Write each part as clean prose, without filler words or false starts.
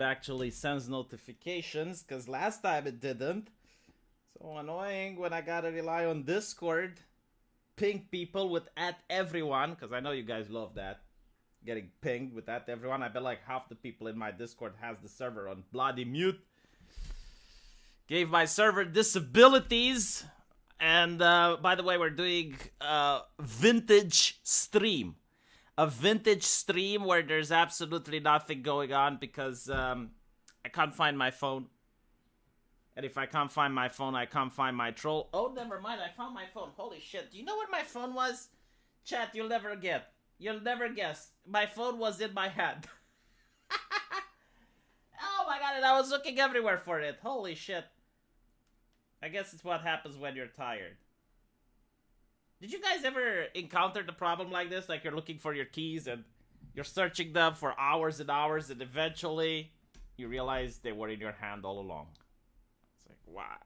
actually sends notifications, because last time it didn't. So annoying when I gotta rely on Discord. Ping people with @everyone, because I know you guys love that. Getting pinged with @everyone. I bet like half the people in my Discord has the server on bloody mute. Gave my server disabilities. And by the way, we're doing a vintage stream. A vintage stream where there's absolutely nothing going on because I can't find my phone. And if I can't find my phone, I can't find my troll. Oh, never mind. I found my phone. Holy shit. Do you know where my phone was? Chat, you'll never get. You'll never guess. My phone was in my hand. Oh my god, and I was looking everywhere for it. Holy shit. I guess it's what happens when you're tired. Did you guys ever encounter the problem like this? Like you're looking for your keys and you're searching them for hours and hours and eventually you realize they were in your hand all along. It's like, wow.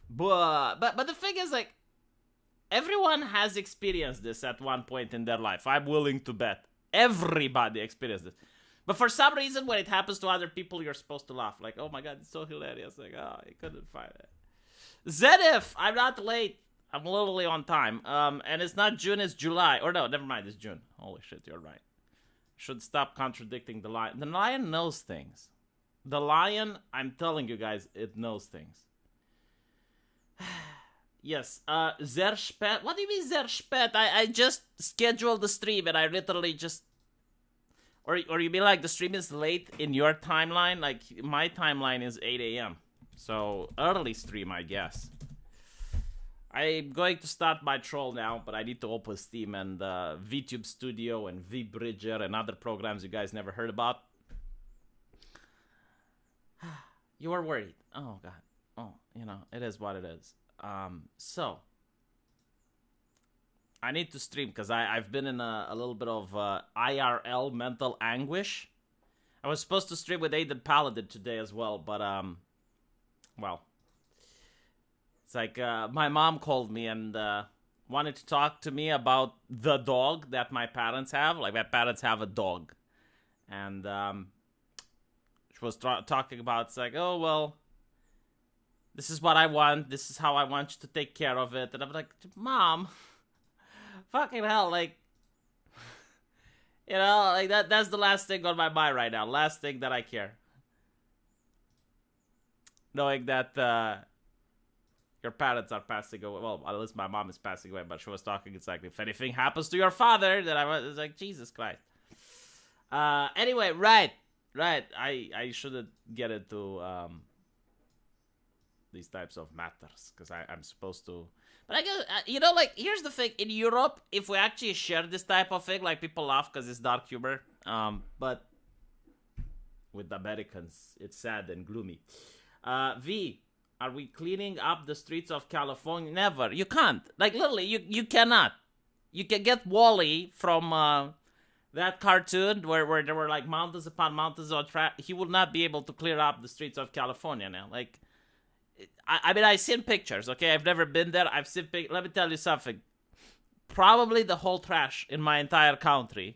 But the thing is, like, everyone has experienced this at one point in their life. I'm willing to bet. Everybody experienced this. But for some reason, when it happens to other people, you're supposed to laugh. Like, oh my god, it's so hilarious. Like, oh, I couldn't find it. Zenith, I'm not late. I'm literally on time. And it's not June, it's July. Or no, never mind, it's June. Holy shit, you're right. Should stop contradicting the lion. The lion knows things. The lion, I'm telling you guys, it knows things. Yes, Zerspet. What do you mean Zerspet? I just scheduled the stream and I literally just... Or you mean like the stream is late in your timeline? Like, my timeline is 8 a.m. So, early stream, I guess. I'm going to start my troll now, but I need to open Steam and VTube Studio and VBridger and other programs you guys never heard about. You were worried. Oh, God. Oh, you know, it is what it is. So, I need to stream because I've been in a little bit of IRL mental anguish. I was supposed to stream with Aiden Paladin today as well, but, well... It's like, my mom called me and wanted to talk to me about the dog that my parents have. Like, my parents have a dog. And she was talking about, it's like, oh, well, this is what I want. This is how I want you to take care of it. And I'm like, Mom, fucking hell, like, you know, like, that's the last thing on my mind right now. Last thing that I care. Knowing that, your parents are passing away. Well, at least my mom is passing away, but she was talking. It's like, if anything happens to your father, then I was like, Jesus Christ. Anyway, right. I shouldn't get into these types of matters because I'm supposed to. But I guess, you know, like, here's the thing. In Europe, if we actually share this type of thing, like, people laugh because it's dark humor. But with the Americans, it's sad and gloomy. V. Are we cleaning up the streets of California? Never. You can't. Like, literally, you cannot. You can get Wall-E from that cartoon where there were, like, mountains upon mountains of trash. He will not be able to clear up the streets of California now. Like, I mean, I've seen pictures, okay? I've never been there. I've seen pictures. Let me tell you something. Probably the whole trash in my entire country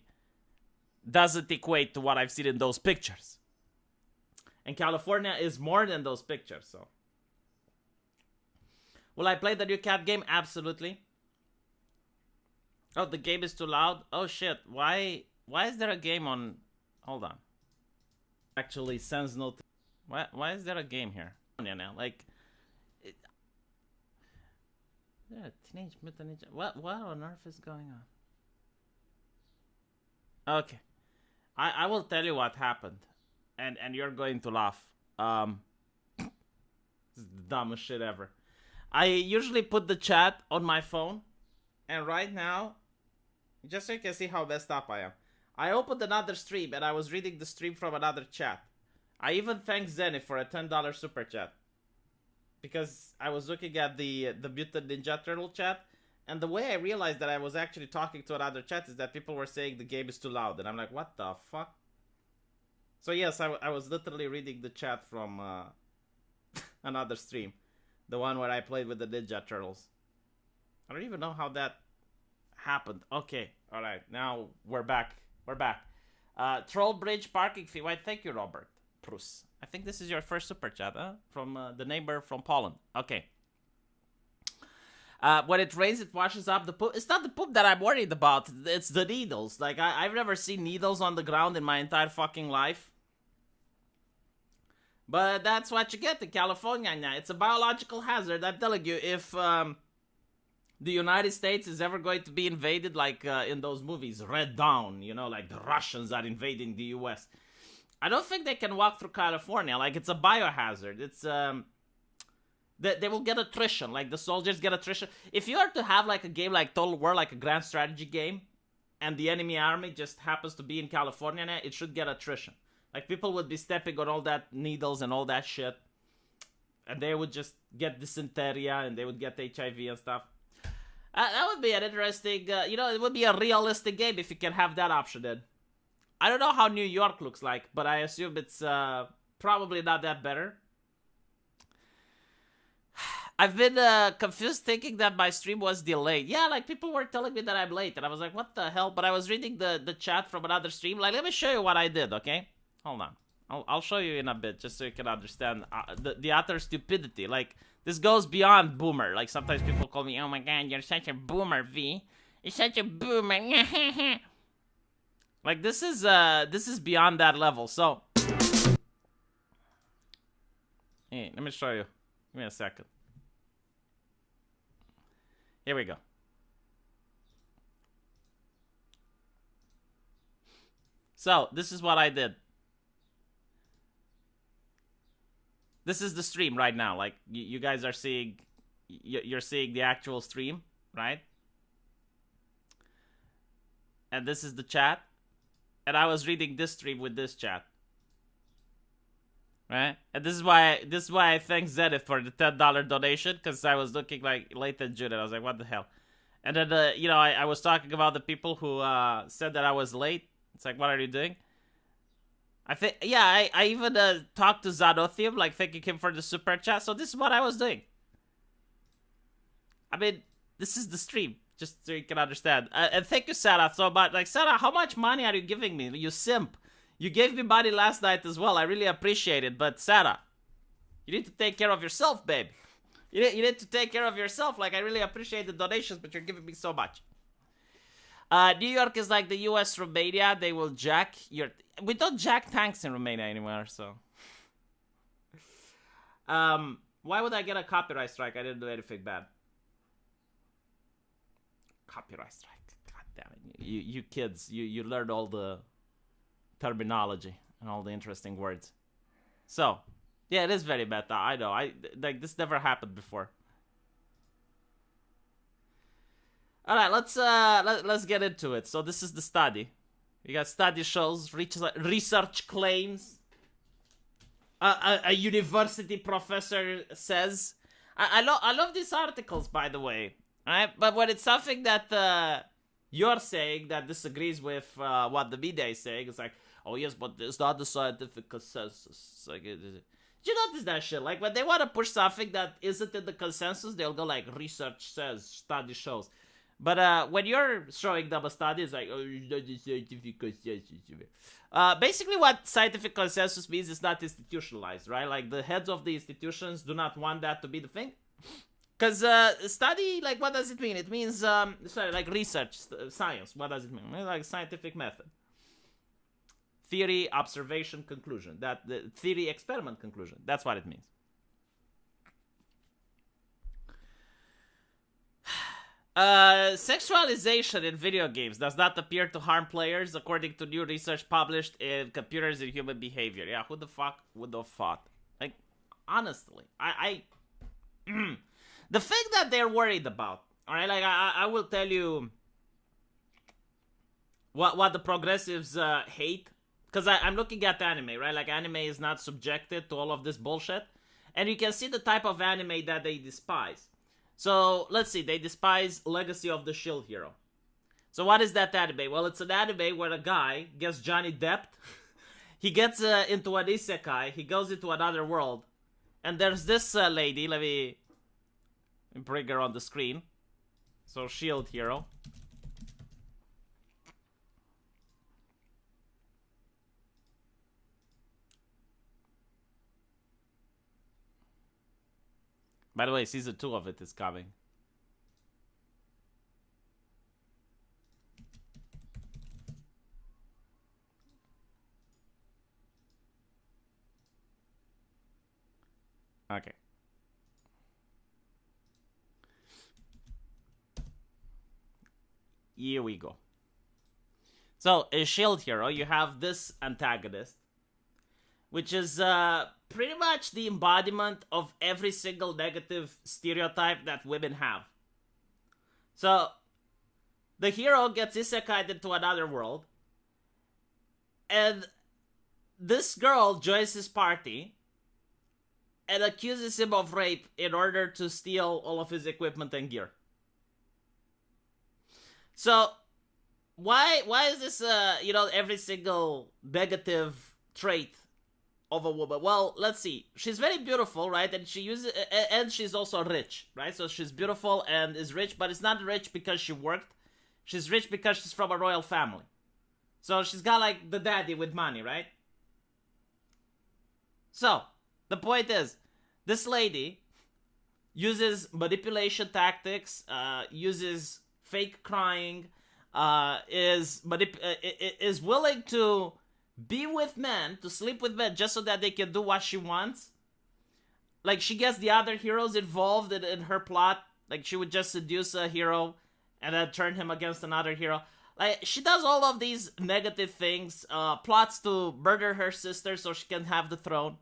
doesn't equate to what I've seen in those pictures. And California is more than those pictures, so... Will I play the new cat game? Absolutely. Oh, the game is too loud? Oh, shit. Why is there a game on... Hold on. Actually, sends no... Why is there a game here? Yeah, now, like... Yeah, Teenage Mutant Ninja... What on earth is going on? Okay. I will tell you what happened. And you're going to laugh. This is the dumbest shit ever. I usually put the chat on my phone, and right now, just so you can see how messed up I am, I opened another stream, and I was reading the stream from another chat. I even thanked Zenith for a $10 super chat, because I was looking at the Mutant Ninja Turtle chat, and the way I realized that I was actually talking to another chat is that people were saying the game is too loud, and I'm like, what the fuck? So yes, I was literally reading the chat from another stream. The one where I played with the Ninja Turtles. I don't even know how that happened. Okay, alright, now we're back. Troll Bridge parking fee. Why, thank you, Robert. Prus. I think this is your first super chat, huh? From the neighbor from Poland. Okay. When it rains, it washes up the poop. It's not the poop that I'm worried about. It's the needles. Like, I've never seen needles on the ground in my entire fucking life. But that's what you get in California now. It's a biological hazard. I'm telling you, if the United States is ever going to be invaded, like in those movies, Red Dawn, you know, like the Russians are invading the US, I don't think they can walk through California. Like, it's a biohazard. It's, they will get attrition. Like, the soldiers get attrition. If you are to have, like, a game like Total War, like a grand strategy game, and the enemy army just happens to be in California now, it should get attrition. Like, people would be stepping on all that needles and all that shit. And they would just get dysentery and they would get HIV and stuff. That would be an interesting, you know, it would be a realistic game if you can have that option in. I don't know how New York looks like, but I assume it's probably not that better. I've been confused thinking that my stream was delayed. Yeah, like, people were telling me that I'm late, and I was like, what the hell? But I was reading the chat from another stream. Like, let me show you what I did, okay? Hold on. I'll show you in a bit, just so you can understand the utter stupidity. Like, this goes beyond boomer. Like, sometimes people call me, oh my god, you're such a boomer, V. You're such a boomer. Like, this is beyond that level. So, hey, let me show you. Give me a second. Here we go. So, this is what I did. This is the stream right now. Like, you guys are seeing, you're seeing the actual stream, right? And this is the chat. And I was reading this stream with this chat. Right? And this is why I thank Zenith for the $10 donation, because I was looking like late in June and I was like, what the hell? And then, you know, I was talking about the people who said that I was late. It's like, what are you doing? I think, yeah, I even talked to Zanothium, like, thanking him for the super chat. So this is what I was doing. I mean, this is the stream, just so you can understand. And thank you, Sarah, so much. Like, Sarah, how much money are you giving me? You simp. You gave me money last night as well. I really appreciate it. But, Sarah, you need to take care of yourself, babe. You need to take care of yourself. Like, I really appreciate the donations, but you're giving me so much. New York is like the US Romania. They will jack your... We don't jack tanks in Romania anymore, so... Why would I get a copyright strike? I didn't do anything bad. Copyright strike. God damn it. You kids, you learned all the terminology and all the interesting words. So, yeah, it is very meta. I know. Like, this never happened before. All right, let's get into it. So this is the study. You got study shows, research claims. A university professor says. I love these articles, by the way. All right, but when it's something that you're saying that disagrees with what the media is saying, it's like, oh yes, but it's not the scientific consensus. It's like, did you notice that shit? Like, when they want to push something that isn't in the consensus, they'll go like, research says, study shows. But when you're showing them a study, it's like, oh, it's not the scientific consensus. Basically, what scientific consensus means is not institutionalized, right? Like, the heads of the institutions do not want that to be the thing. Because study, like, what does it mean? It means, like research, science. What does it mean? Like, scientific method. Theory, observation, conclusion. The theory, experiment, conclusion. That's what it means. Sexualization in video games does not appear to harm players, according to new research published in Computers and Human Behavior. Yeah, who the fuck would have thought? Like, honestly, the thing that they're worried about, all right, like, I will tell you what the progressives hate, because I'm looking at anime, right? Like, anime is not subjected to all of this bullshit, and you can see the type of anime that they despise. So, let's see, they despise Legacy of the Shield Hero. So what is that anime? Well, it's an anime where a guy gets Johnny Depp. He gets into an isekai. He goes into another world. And there's this lady. Let me bring her on the screen. So, Shield Hero. By the way, season 2 of it is coming. Okay. Here we go. So, a shield hero, you have this antagonist, which is pretty much the embodiment of every single negative stereotype that women have. So, the hero gets isekai'd into another world, and this girl joins his party and accuses him of rape in order to steal all of his equipment and gear. So, why is this, every single negative trait of a woman? Well, let's see. She's very beautiful, right? And and she's also rich, right? So she's beautiful and is rich, but it's not rich because she worked. She's rich because she's from a royal family. So she's got like the daddy with money, right? So, the point is, this lady uses manipulation tactics, uses fake crying, is willing to be with men, to sleep with men, just so that they can do what she wants. Like, she gets the other heroes involved in her plot. Like, she would just seduce a hero and then turn him against another hero. Like, she does all of these negative things, plots to murder her sister so she can have the throne.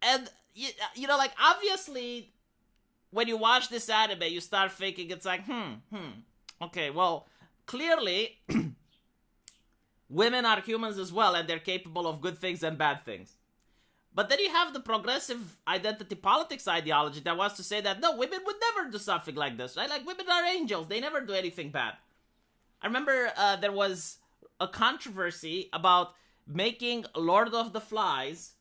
And, like, obviously, when you watch this anime, you start thinking, it's like, okay, well, clearly, women are humans as well, and they're capable of good things and bad things. But then you have the progressive identity politics ideology that wants to say that, no, women would never do something like this, right? Like, women are angels. They never do anything bad. I remember there was a controversy about making Lord of the Flies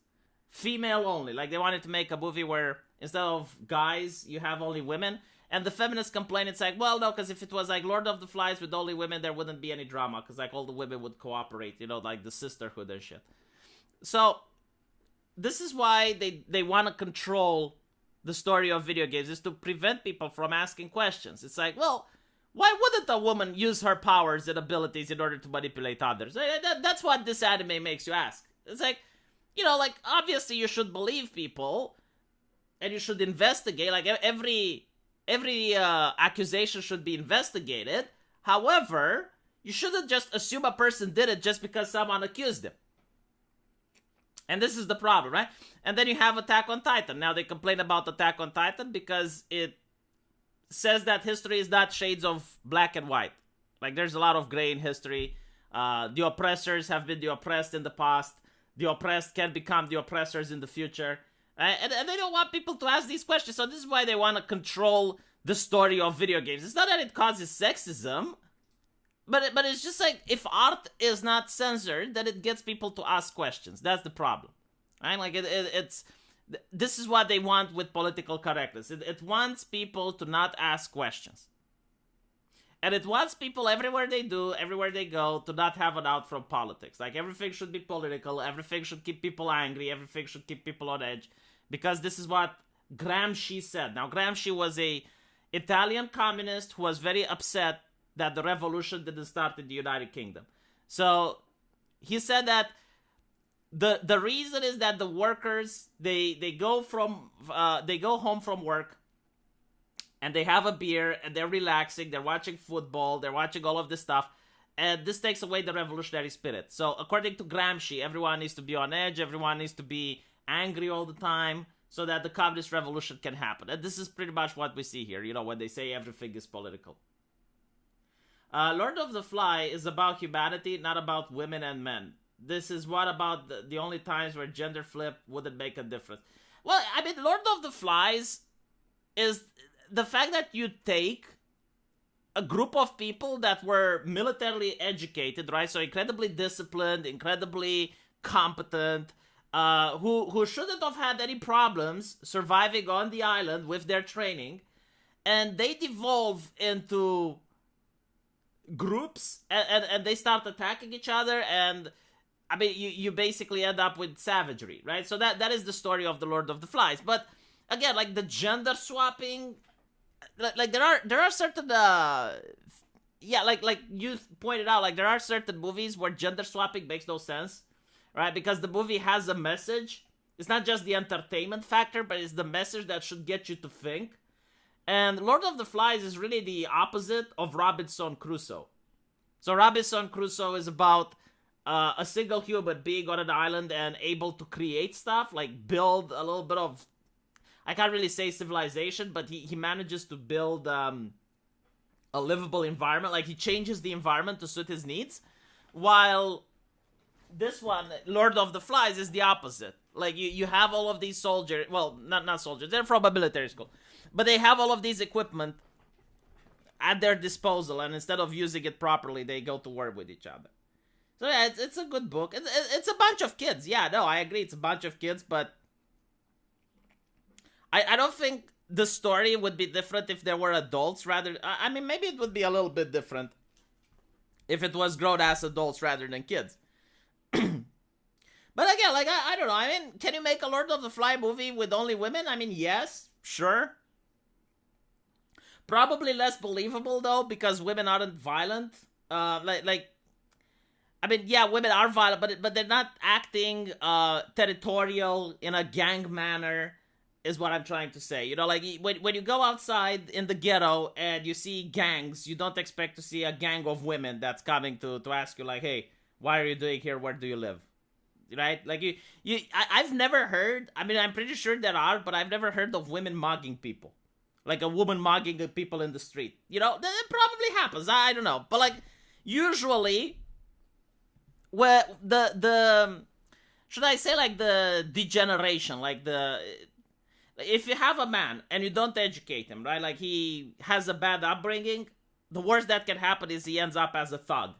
female only. Like, they wanted to make a movie where instead of guys, you have only women. And the feminists complain, it's like, well, no, because if it was like Lord of the Flies with only women, there wouldn't be any drama, because like all the women would cooperate, like the sisterhood and shit. So, this is why they want to control the story of video games, is to prevent people from asking questions. It's like, well, why wouldn't a woman use her powers and abilities in order to manipulate others? That's what this anime makes you ask. It's like, like, obviously you should believe people, and you should investigate. Like, every accusation should be investigated. However, you shouldn't just assume a person did it just because someone accused them. And this is the problem, right? And then you have Attack on Titan. Now, they complain about Attack on Titan because it says that history is not shades of black and white. Like, there's a lot of gray in history. The oppressors have been the oppressed in the past. The oppressed can become the oppressors in the future. And they don't want people to ask these questions. So this is why they want to control the story of video games. It's not that it causes sexism, but it's just like, if art is not censored, then it gets people to ask questions. That's the problem, right? Like, this is what they want with political correctness. It wants people to not ask questions. And it wants people everywhere they go, to not have an out from politics. Like, everything should be political, everything should keep people angry, everything should keep people on edge. Because this is what Gramsci said. Now, Gramsci was a Italian communist who was very upset that the revolution didn't start in the United Kingdom. So, he said that the reason is that the workers, they go home from work, and they have a beer, and they're relaxing, they're watching football, they're watching all of this stuff, and this takes away the revolutionary spirit. So, according to Gramsci, everyone needs to be on edge, everyone needs to be angry all the time, so that the communist revolution can happen. And this is pretty much what we see here, when they say everything is political. Lord of the Fly is about humanity, not about women and men. This is what about the only times where gender flip wouldn't make a difference. Well, I mean, Lord of the Flies is the fact that you take a group of people that were militarily educated, right? So incredibly disciplined, incredibly competent, who shouldn't have had any problems surviving on the island with their training, and they devolve into groups, and they start attacking each other, and I mean, you basically end up with savagery, right? So that is the story of the Lord of the Flies. But again, like the gender swapping, like there are certain yeah, like you pointed out, like there are certain movies where gender swapping makes no sense, right? Because the movie has a message. It's not just the entertainment factor, but it's the message that should get you to think. And Lord of the Flies is really the opposite of Robinson Crusoe. So Robinson Crusoe is about a single human being on an island and able to create stuff, like build a little bit of, I can't really say civilization, but he manages to build a livable environment. Like he changes the environment to suit his needs. While this one, Lord of the Flies, is the opposite. Like you have all of these soldiers, well, not soldiers, they're from a military school, but they have all of these equipment at their disposal, and instead of using it properly, they go to war with each other. So yeah, it's a good book. It's a bunch of kids. Yeah, no, I agree, it's a bunch of kids, but I don't think the story would be different if there were adults rather. I mean, maybe it would be a little bit different if it was grown-ass adults rather than kids. But again, like, I don't know. I mean, can you make a Lord of the Fly movie with only women? I mean, yes, sure. Probably less believable, though, because women aren't violent. I mean, yeah, women are violent, but they're not acting territorial in a gang manner, is what I'm trying to say. You know, like, when you go outside in the ghetto and you see gangs, you don't expect to see a gang of women that's coming to ask you, like, hey, why are you doing here? Where do you live? Right? Like, I've never heard, I mean, I'm pretty sure there are, but I've never heard of women mugging people. Like a woman mugging people in the street. You know, that probably happens. I don't know. But, like, usually, where the should I say, like, the degeneration, like, if you have a man and you don't educate him, right? Like, he has a bad upbringing, the worst that can happen is he ends up as a thug.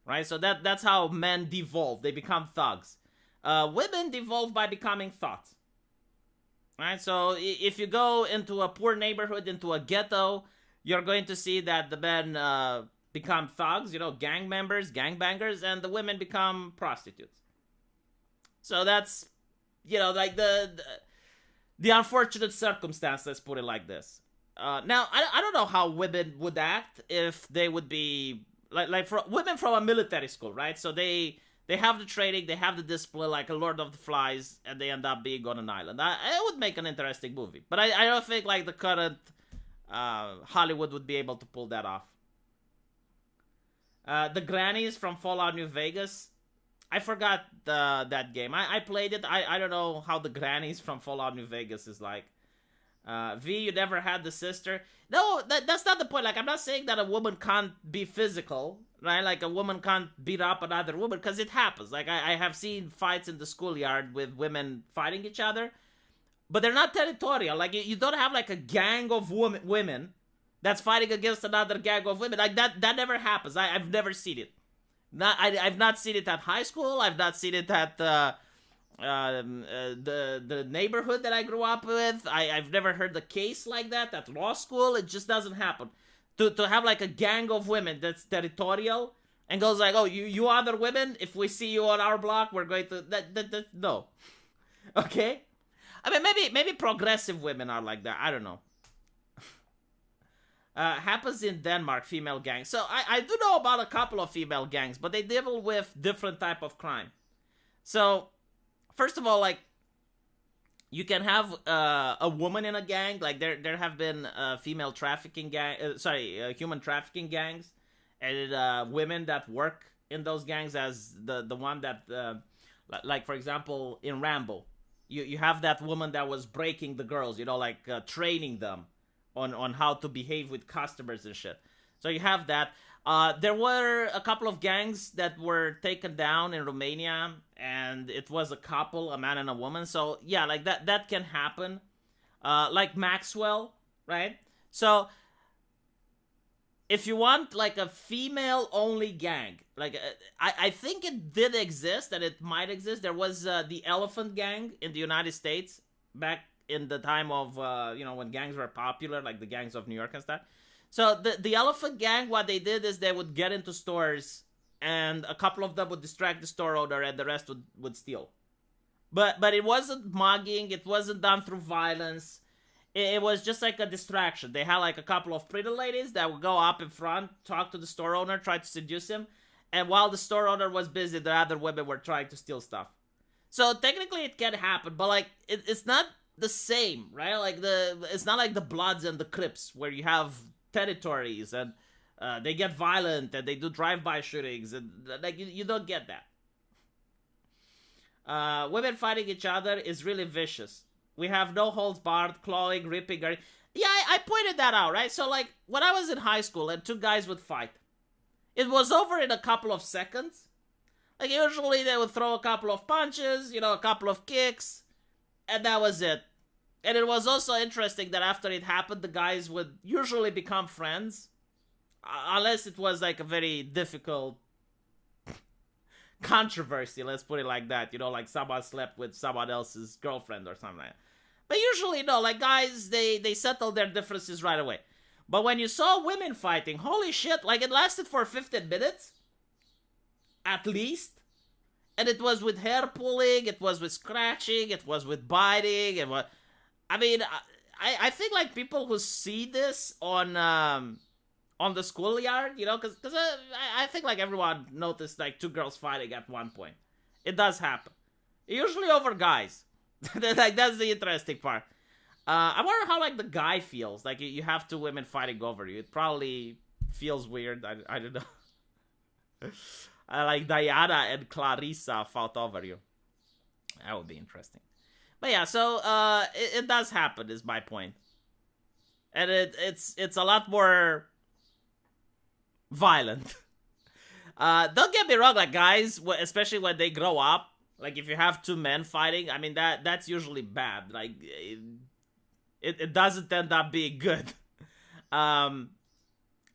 Right? So that's how men devolve. They become thugs. Women devolve by becoming thoughts. Right? So if you go into a poor neighborhood, into a ghetto, you're going to see that the men become thugs, you know, gang members, gangbangers, and the women become prostitutes. So that's, you know, like the unfortunate circumstance, let's put it like this. Now, I don't know how women would act if they would be, like for women from a military school, right? So they have the training, they have the discipline, like a Lord of the Flies, and they end up being on an island. It would make an interesting movie, but I don't think like the current Hollywood would be able to pull that off. The grannies from Fallout New Vegas, I forgot that game. I played it. I don't know how the grannies from Fallout New Vegas is like. V, you never had the sister. No, that's not the point. Like, I'm not saying that a woman can't be physical, right? Like, a woman can't beat up another woman, because it happens. Like, I have seen fights in the schoolyard with women fighting each other, but they're not territorial. Like, you don't have, like, a gang of women that's fighting against another gang of women. Like, that never happens. I've never seen it. I've not seen it at high school. I've not seen it at the neighborhood that I grew up with. I've never heard a case like that at law school. It just doesn't happen. To have like a gang of women that's territorial and goes like, oh, you other women, if we see you on our block, we're going to no. Okay? I mean, maybe progressive women are like that. I don't know. Happens in Denmark, female gangs. So I do know about a couple of female gangs, but they deal with different type of crime. So first of all, like, you can have a woman in a gang. Like, there have been female trafficking human trafficking gangs, and women that work in those gangs as the one that, like, for example, in Rambo, you have that woman that was breaking the girls, you know, like training them on how to behave with customers and shit. So you have that. There were a couple of gangs that were taken down in Romania, and it was a couple, a man and a woman. So yeah, like that can happen. Like Maxwell, right? So if you want like a female-only gang, like I think it did exist, and it might exist. There was the Elephant Gang in the United States back in the time of when gangs were popular, like the gangs of New York and stuff. So the Elephant Gang, what they did is they would get into stores, and a couple of them would distract the store owner, and the rest would steal. But it wasn't mugging. It wasn't done through violence. it was just like a distraction. They had like a couple of pretty ladies that would go up in front, talk to the store owner, try to seduce him, and while the store owner was busy, the other women were trying to steal stuff. So technically it can happen, but like it's not the same, right? Like it's not like the Bloods and the Crips where you have territories and they get violent and they do drive-by shootings and like you don't get that. Women fighting each other is really vicious. We have no holds barred, clawing, ripping. Yeah, I pointed that out, right? So like when I was in high school and two guys would fight, it was over in a couple of seconds. Like, usually they would throw a couple of punches, you know, a couple of kicks, and that was it. And it was also interesting that after it happened, the guys would usually become friends. Unless it was, like, a very difficult controversy, let's put it like that. You know, like someone slept with someone else's girlfriend or something like that. But usually, no, like, guys, they settle their differences right away. But when you saw women fighting, holy shit, like, it lasted for 15 minutes. At least. And it was with hair pulling, it was with scratching, it was with biting, and what I mean, I think like people who see this on the schoolyard, you know, because I think like everyone noticed like two girls fighting at one point. It does happen. Usually over guys. Like that's the interesting part. I wonder how like the guy feels. Like you have two women fighting over you. It probably feels weird. I don't know. Like Diana and Clarissa fought over you. That would be interesting. But yeah, so it does happen, is my point. And it's a lot more violent. Don't get me wrong, like guys, especially when they grow up, like if you have two men fighting, I mean that's usually bad. Like it doesn't end up being good.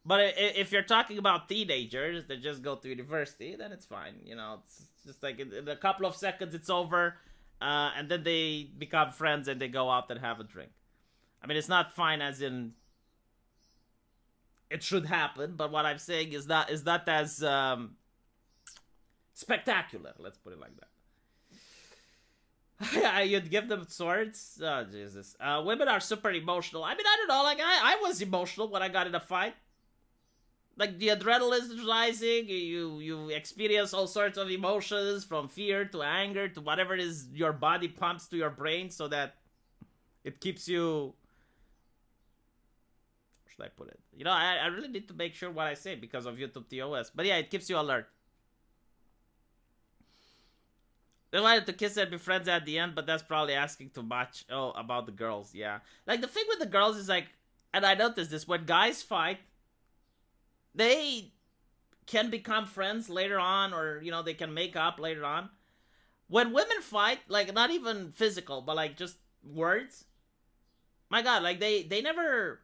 But if you're talking about teenagers that just go to university, then it's fine. You know, it's just like in a couple of seconds it's over, and then they become friends and they go out and have a drink. I mean, it's not fine as in it should happen, but what I'm saying is not as spectacular. Let's put it like that. You'd give them swords? Oh, Jesus. Women are super emotional. I mean, I don't know. Like, I was emotional when I got in a fight. Like, the adrenaline is rising, you experience all sorts of emotions, from fear to anger to whatever it is your body pumps to your brain so that it keeps you... How should I put it? You know, I really need to make sure what I say because of YouTube TOS. But yeah, it keeps you alert. They wanted to kiss and be friends at the end, but that's probably asking too much. Oh, about the girls, yeah. Like, the thing with the girls is like... And I noticed this, when guys fight, they can become friends later on, or, you know, they can make up later on. When women fight, like, not even physical, but, like, just words, my God, like, they never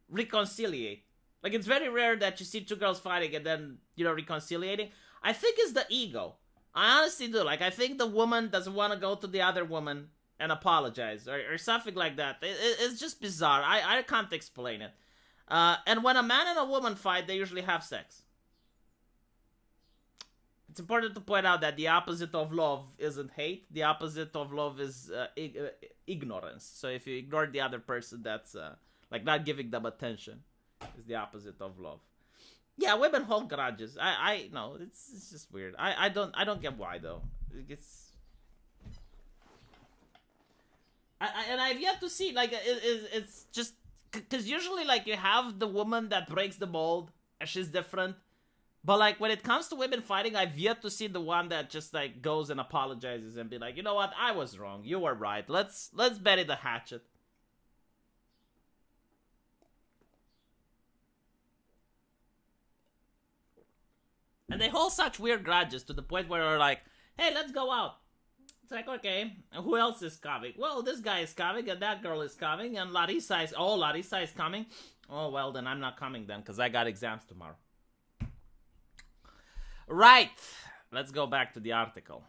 reconciliate. Like, it's very rare that you see two girls fighting and then, you know, reconciliating. I think it's the ego. I honestly do. Like, I think the woman doesn't want to go to the other woman and apologize, or something like that. It's just bizarre. I can't explain it. And when a man and a woman fight, they usually have sex. It's important to point out that the opposite of love isn't hate. The opposite of love is ignorance. So if you ignore the other person, that's like not giving them attention is the opposite of love. Yeah, women hold grudges. I know it's just weird. I don't get why though. And I've yet to see, like, it's just because usually, like, you have the woman that breaks the mold and she's different, but like when it comes to women fighting, I've yet to see the one that just like goes and apologizes and be like, you know what, I was wrong, you were right, let's bury the hatchet. And they hold such weird grudges to the point where they're like, hey, let's go out. It's like, okay, and who else is coming? Well, this guy is coming, and that girl is coming, and Larissa is coming. Oh, well, then I'm not coming then, because I got exams tomorrow. Right. Let's go back to the article.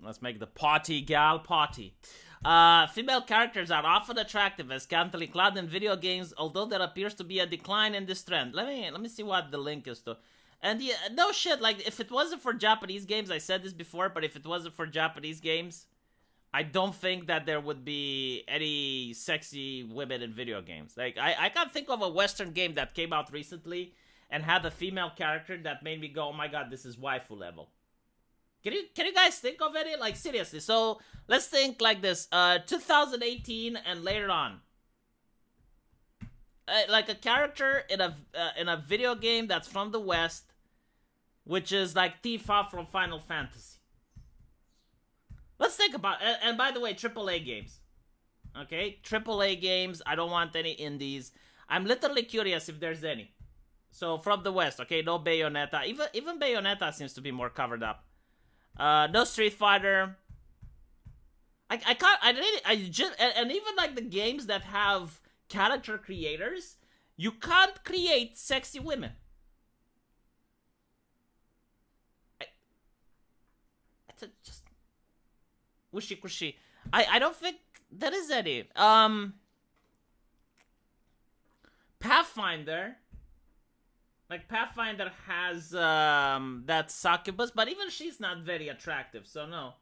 Let's make the potty gal potty. Female characters are often attractive as scantily clad in video games, although there appears to be a decline in this trend. Let me see what the link is to. And yeah, no shit, like, if it wasn't for Japanese games, I said this before, but if it wasn't for Japanese games, I don't think that there would be any sexy women in video games. Like, I can't think of a Western game that came out recently and had a female character that made me go, oh my god, this is waifu level. Can you guys think of any? Like, seriously. So, let's think like this. 2018 and later on. Like a character in a video game that's from the West, which is like Tifa from Final Fantasy. Let's think about it. And by the way, AAA games. Okay? AAA games. I don't want any indies. I'm literally curious if there's any. So, from the West. Okay? No Bayonetta. Even Bayonetta seems to be more covered up. No Street Fighter. And even like the games that have character creators, you can't create sexy women. Just wishy cushy. I don't think there is any. Pathfinder. Like, Pathfinder has that succubus, but even she's not very attractive, so no.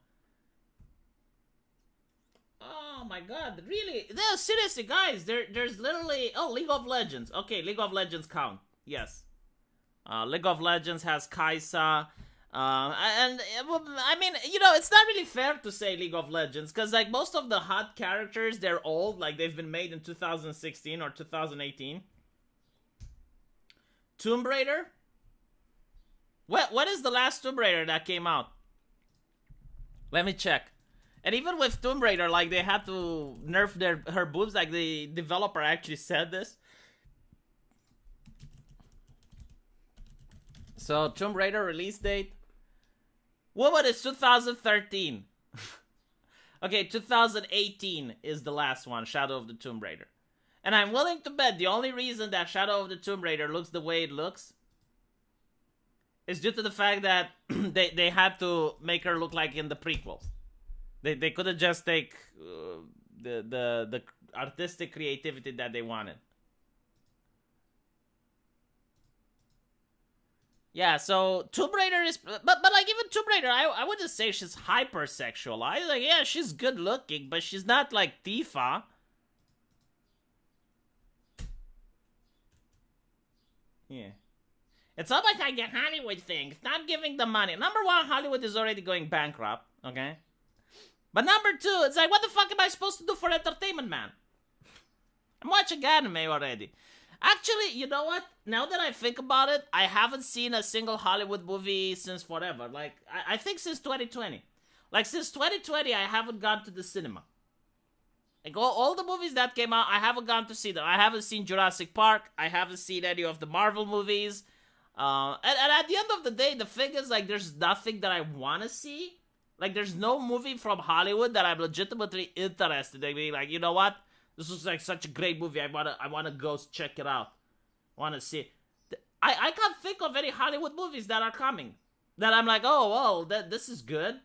Oh my god, really? No, seriously, guys, there's literally... Oh, League of Legends. Okay, League of Legends count. Yes. League of Legends has Kaisa. And, I mean, you know, it's not really fair to say League of Legends, because, like, most of the hot characters, they're old. Like, they've been made in 2016 or 2018. Tomb Raider? What is the last Tomb Raider that came out? Let me check. And even with Tomb Raider, like, they had to nerf her boobs. Like, the developer actually said this. So, Tomb Raider release date. What is 2013? Okay, 2018 is the last one, Shadow of the Tomb Raider. And I'm willing to bet the only reason that Shadow of the Tomb Raider looks the way it looks is due to the fact that they had to make her look like in the prequels. They couldn't just take the artistic creativity that they wanted. Yeah, so Tomb Raider is... But like, even Tomb Raider, I wouldn't say she's hypersexualized. Like, yeah, she's good looking, but she's not like Tifa. Yeah. It's not like a Hollywood thing. Stop giving the money. Number one, Hollywood is already going bankrupt, okay? But number two, it's like, what the fuck am I supposed to do for entertainment, man? I'm watching anime already. Actually, you know what? Now that I think about it, I haven't seen a single Hollywood movie since forever. Like, I think since 2020. Like, since 2020, I haven't gone to the cinema. Like, all the movies that came out, I haven't gone to see them. I haven't seen Jurassic Park. I haven't seen any of the Marvel movies. And at the end of the day, the thing is, like, there's nothing that I want to see. Like, there's no movie from Hollywood that I'm legitimately interested in. Being like, you know what? This was like such a great movie. I wanna go check it out. I wanna see it. I can't think of any Hollywood movies that are coming that I'm like, oh well, this is good.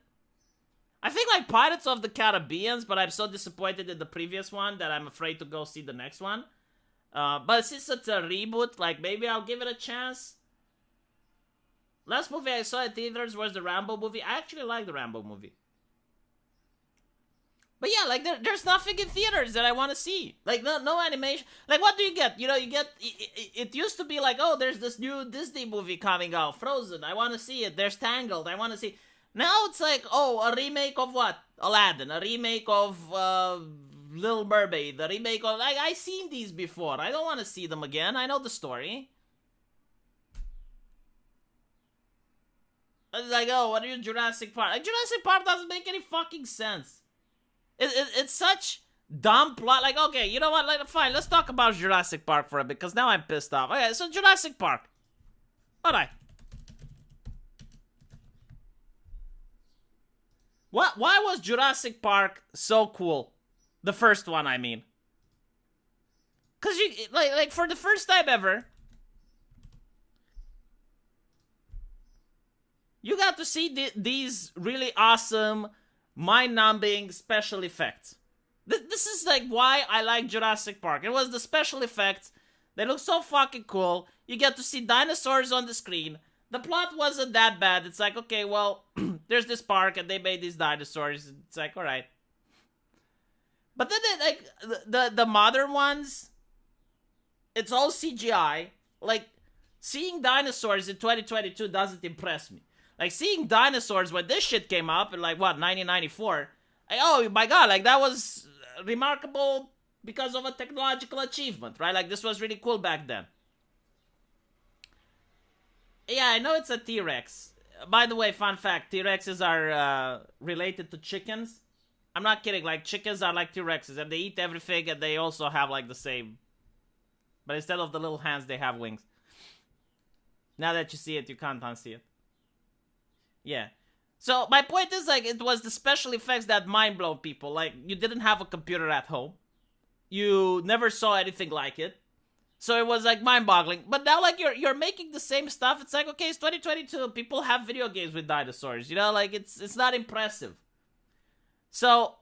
I think like Pirates of the Caribbean, but I'm so disappointed in the previous one that I'm afraid to go see the next one. But since it's a reboot, like maybe I'll give it a chance. Last movie I saw in theaters was the Rambo movie. I actually like the Rambo movie. But yeah, like, there's nothing in theaters that I want to see. Like, no animation. Like, what do you get? You know, you get... It used to be like, oh, there's this new Disney movie coming out. Frozen. I want to see it. There's Tangled. I want to see... Now it's like, oh, a remake of what? Aladdin. A remake of Little Mermaid. A remake of... Like, I've seen these before. I don't want to see them again. I know the story. It's like, oh, what are you, Jurassic Park? Like, Jurassic Park doesn't make any fucking sense. It's such dumb plot. Like, okay, you know what? Like, fine, let's talk about Jurassic Park for a bit, because now I'm pissed off. Okay, so Jurassic Park. Alright. Why was Jurassic Park so cool? The first one, I mean. Because you, like, for the first time ever, you got to see these really awesome... mind-numbing special effects. This is like why I like Jurassic Park. It was the special effects. They look so fucking cool. You get to see dinosaurs on the screen. The plot wasn't that bad. It's like, okay, well, there's this park and they made these dinosaurs. It's like, alright. But then like the modern ones, it's all CGI. Like seeing dinosaurs in 2022 doesn't impress me. Like seeing dinosaurs when this shit came up in like what 1994. Like, oh my god, like that was remarkable because of a technological achievement, right? Like this was really cool back then. Yeah, I know it's a T-Rex. By the way, fun fact: T-Rexes are related to chickens. I'm not kidding. Like chickens are like T-Rexes, and they eat everything, and they also have like the same. But instead of the little hands, they have wings. Now that you see it, you can't unsee it. Yeah. So my point is like it was the special effects that mind blow people. Like you didn't have a computer at home. You never saw anything like it. So it was like mind-boggling. But now like you're making the same stuff. It's like, okay, it's 2022. People have video games with dinosaurs. You know, like it's not impressive. So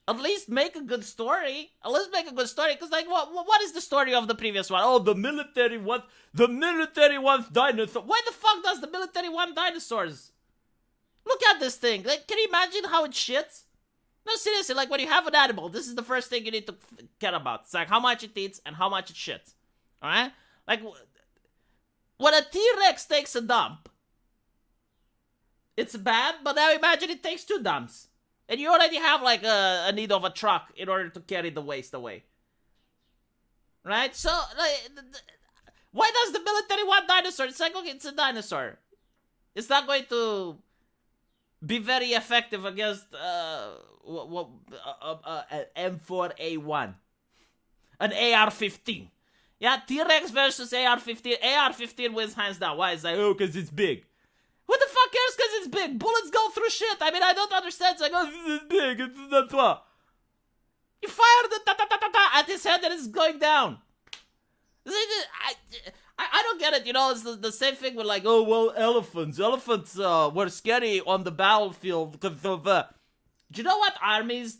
at least make a good story. At least make a good story. Because like what is the story of the previous one? Oh, the military wants dinosaurs. Why the fuck does the military want dinosaurs? Look at this thing. Like, can you imagine how it shits? No, seriously, like when you have an animal, this is the first thing you need to care about. It's like how much it eats and how much it shits. Alright? Like, when a T-Rex takes a dump, it's bad, but now imagine it takes 2 dumps. And you already have like a need of a truck in order to carry the waste away. Right? So, like, why does the military want dinosaurs? It's like, okay, it's a dinosaur. It's not going to be very effective against an M4A1, an AR-15. Yeah, T-Rex versus AR-15. AR-15 wins hands down. Why? It's like, oh, because it's big. Who the fuck cares because it's big? Bullets go through shit. I mean, I don't understand. It's like, oh, this is big. It's not what. You fire the ta-ta-ta-ta-ta at his head and it's going down. I don't get it, you know, it's the same thing with like, oh, well, elephants. Elephants were scary on the battlefield because of, do you know what armies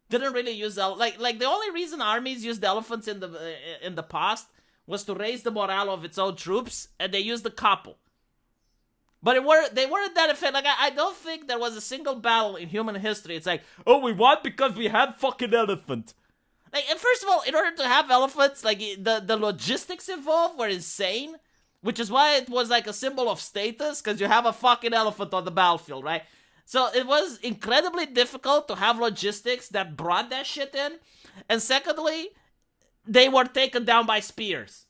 didn't really use, like the only reason armies used elephants in the past was to raise the morale of its own troops, and they used a couple. But they weren't that effective. Like, I don't think there was a single battle in human history. It's like, oh, we won because we had fucking elephant. Like, and first of all, in order to have elephants, like, the logistics involved were insane, which is why it was like a symbol of status, because you have a fucking elephant on the battlefield, right? So it was incredibly difficult to have logistics that brought that shit in. And secondly, they were taken down by spears.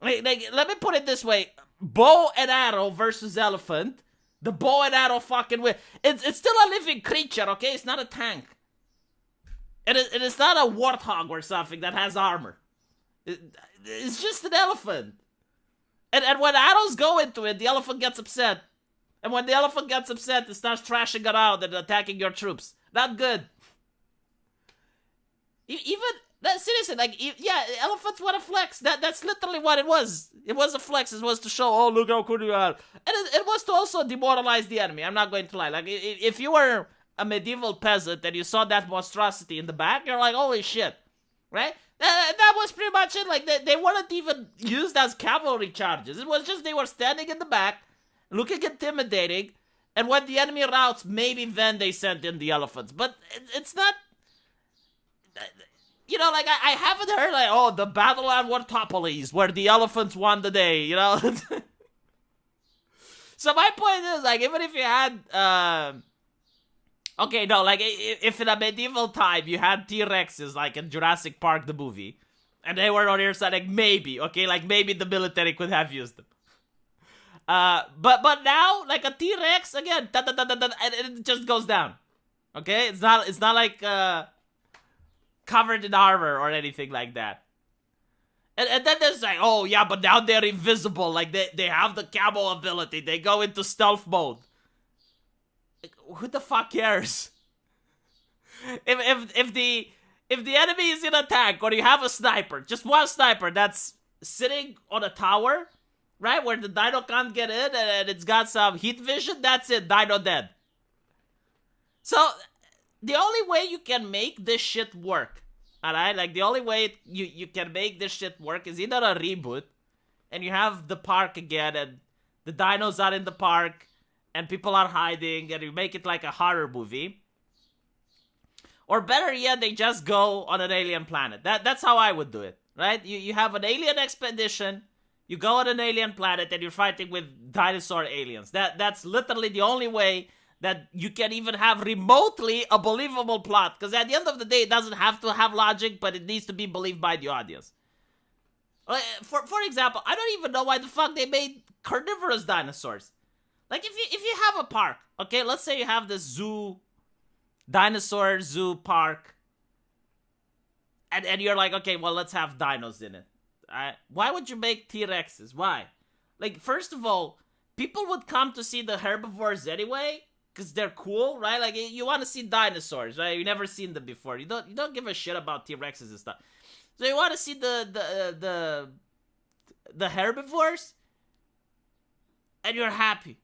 Like let me put it this way. Bow and arrow versus elephant. The bow and arrow fucking win. It's still a living creature, okay? It's not a tank. It's not a warthog or something that has armor. It's just an elephant. And when arrows go into it, the elephant gets upset. And when the elephant gets upset, it starts trashing around and attacking your troops. Not good. Seriously, like, yeah, elephants want to flex. That's literally what it was. It was a flex. It was to show, oh, look how cool you are. And it was to also demoralize the enemy. I'm not going to lie. Like, if you were a medieval peasant and you saw that monstrosity in the back, you're like, holy shit. Right? That was pretty much it. Like, they weren't even used as cavalry charges. It was just they were standing in the back, looking intimidating, and when the enemy routs, maybe then they sent in the elephants. But it's not... You know, like, I haven't heard, like, oh, the battle at Wartopolis, where the elephants won the day, you know? So my point is, like, even if you had... Okay, no, like, if in a medieval time you had T-Rexes, like in Jurassic Park, the movie, and they were on your side, like, maybe, okay? Like, maybe the military could have used them. But now, like, a T-Rex, again, and it just goes down. Okay? It's not like, covered in armor or anything like that. And then there's like, oh, yeah, but now they're invisible. Like, they have the camo ability. They go into stealth mode. Who the fuck cares? If the enemy is in attack or you have a sniper, just one sniper that's sitting on a tower, right, where the dino can't get in and it's got some heat vision, that's it, dino dead. So the only way you can make this shit work, alright, like the only way you can make this shit work is either a reboot and you have the park again and the dinos are in the park and people are hiding, and you make it like a horror movie. Or better yet, they just go on an alien planet. That's how I would do it, right? You have an alien expedition, you go on an alien planet, and you're fighting with dinosaur aliens. That's literally the only way that you can even have remotely a believable plot. Because at the end of the day, it doesn't have to have logic, but it needs to be believed by the audience. For example, I don't even know why the fuck they made carnivorous dinosaurs. Like, if you have a park, okay, let's say you have this zoo, dinosaur zoo park, and you're like, okay, well, let's have dinos in it. Why would you make T-Rexes? Why? Like, first of all, people would come to see the herbivores anyway, because they're cool, right? Like, you want to see dinosaurs, right? You've never seen them before. You don't give a shit about T-Rexes and stuff. So you want to see the herbivores, and you're happy,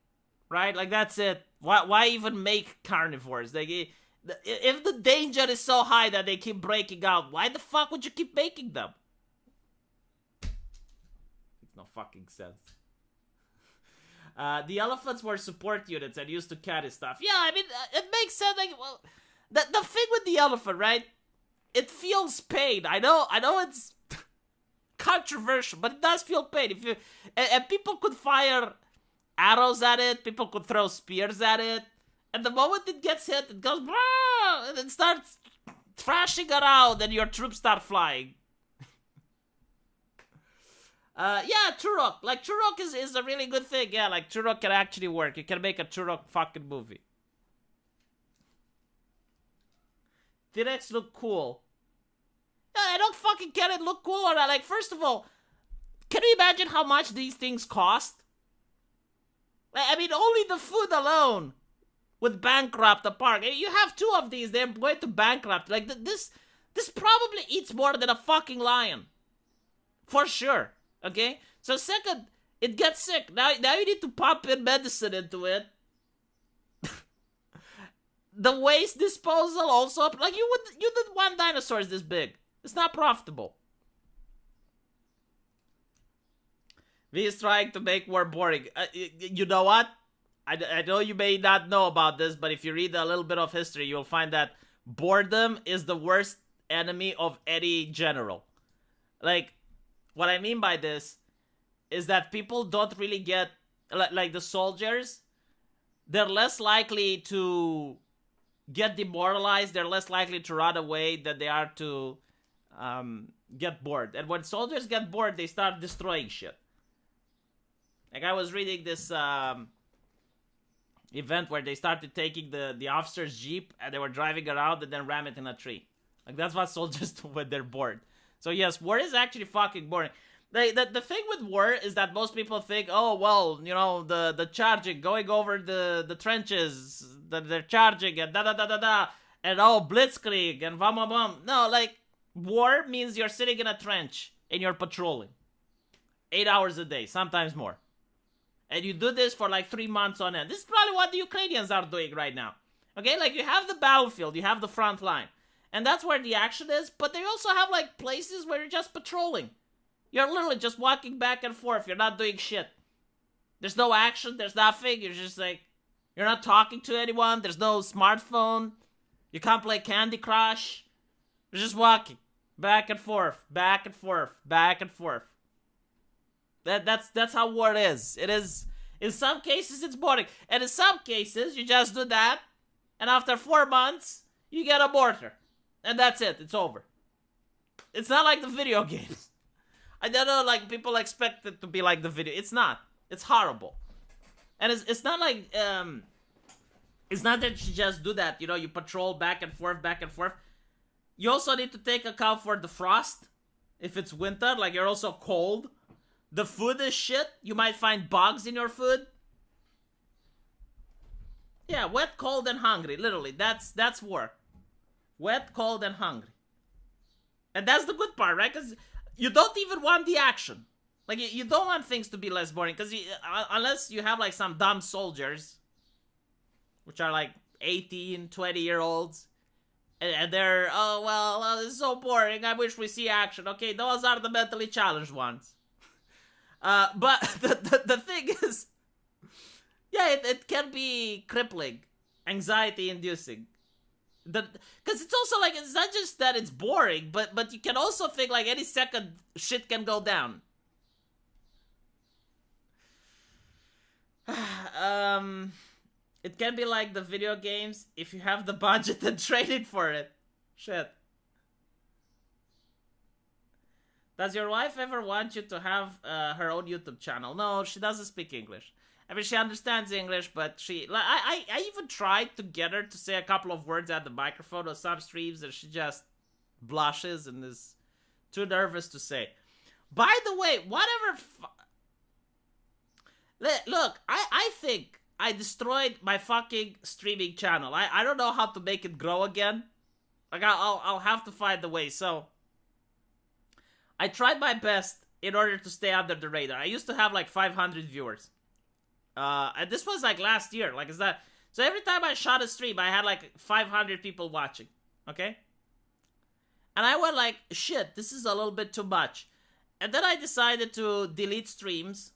right? Like, that's it. Why even make carnivores? Like, if the danger is so high that they keep breaking out, why the fuck would you keep making them? Makes no fucking sense. The elephants were support units and used to carry stuff. Yeah, I mean, it makes sense. Like, well, the thing with the elephant, right? It feels pain. I know it's controversial, but it does feel pain. And people could fire arrows at it, people could throw spears at it, and the moment it gets hit, it goes, and it starts thrashing around, and your troops start flying. Yeah, Turok. Like, Turok is a really good thing. Yeah, like, Turok can actually work. You can make a Turok fucking movie. T-Rex look cool. Yeah, I don't fucking get it look cool or not. Like, first of all, can you imagine how much these things cost? I mean, only the food alone would bankrupt the park. You have 2 of these, they're going to bankrupt. Like, this probably eats more than a fucking lion. For sure. Okay? So second, it gets sick. Now you need to pump in medicine into it. The waste disposal also, like, you did 1 dinosaur is this big. It's not profitable. V is trying to make war boring. You know what? I know you may not know about this, but if you read a little bit of history, you'll find that boredom is the worst enemy of any general. Like, what I mean by this is that people don't really get, like the soldiers, they're less likely to get demoralized, they're less likely to run away than they are to get bored. And when soldiers get bored, they start destroying shit. Like, I was reading this event where they started taking the officer's jeep and they were driving around and then ram it in a tree. Like, that's what soldiers do when they're bored. So yes, war is actually fucking boring. The thing with war is that most people think, oh, well, you know, the charging, going over the trenches, they're charging and da-da-da-da-da, and oh, blitzkrieg and bam. No, like, war means you're sitting in a trench and you're patrolling. 8 hours a day, sometimes more. And you do this for like 3 months on end. This is probably what the Ukrainians are doing right now. Okay, like, you have the battlefield, you have the front line. And that's where the action is, but they also have, like, places where you're just patrolling. You're literally just walking back and forth, you're not doing shit. There's no action, there's nothing, you're just like, you're not talking to anyone, there's no smartphone, you can't play Candy Crush. You're just walking, back and forth, back and forth, back and forth. That's how war is. It is, in some cases, it's boring. And in some cases, you just do that, and after 4 months, you get a mortar. And that's it. It's over. It's not like the video games. I don't know, like, people expect it to be like the video. It's not. It's horrible. And it's not like, it's not that you just do that. You know, you patrol back and forth, back and forth. You also need to take account for the frost. If it's winter, like, you're also cold. The food is shit. You might find bugs in your food. Yeah, wet, cold, and hungry. Literally, that's war. Wet, cold, and hungry. And that's the good part, right? Because you don't even want the action. Like, you don't want things to be less boring. Because unless you have, like, some dumb soldiers, which are, like, 18, 20-year-olds. And they're, oh, well, this is so boring. I wish we see action. Okay, those are the mentally challenged ones. But the thing is, yeah, it can be crippling, anxiety-inducing. Because it's also like, it's not just that it's boring, but you can also think like any second shit can go down. um, it can be like the video games if you have the budget and training for it. Shit. Does your wife ever want you to have her own YouTube channel? No, she doesn't speak English. I mean, she understands English, but I even tried to get her to say a couple of words at the microphone on some streams, and she just blushes and is too nervous to say. By the way, whatever. Look, I think I destroyed my fucking streaming channel. I don't know how to make it grow again. Like, I'll have to find the way. So, I tried my best in order to stay under the radar. I used to have like 500 viewers. And this was like last year. Like, is that... So every time I shot a stream, I had like 500 people watching. Okay? And I went like, shit, this is a little bit too much. And then I decided to delete streams.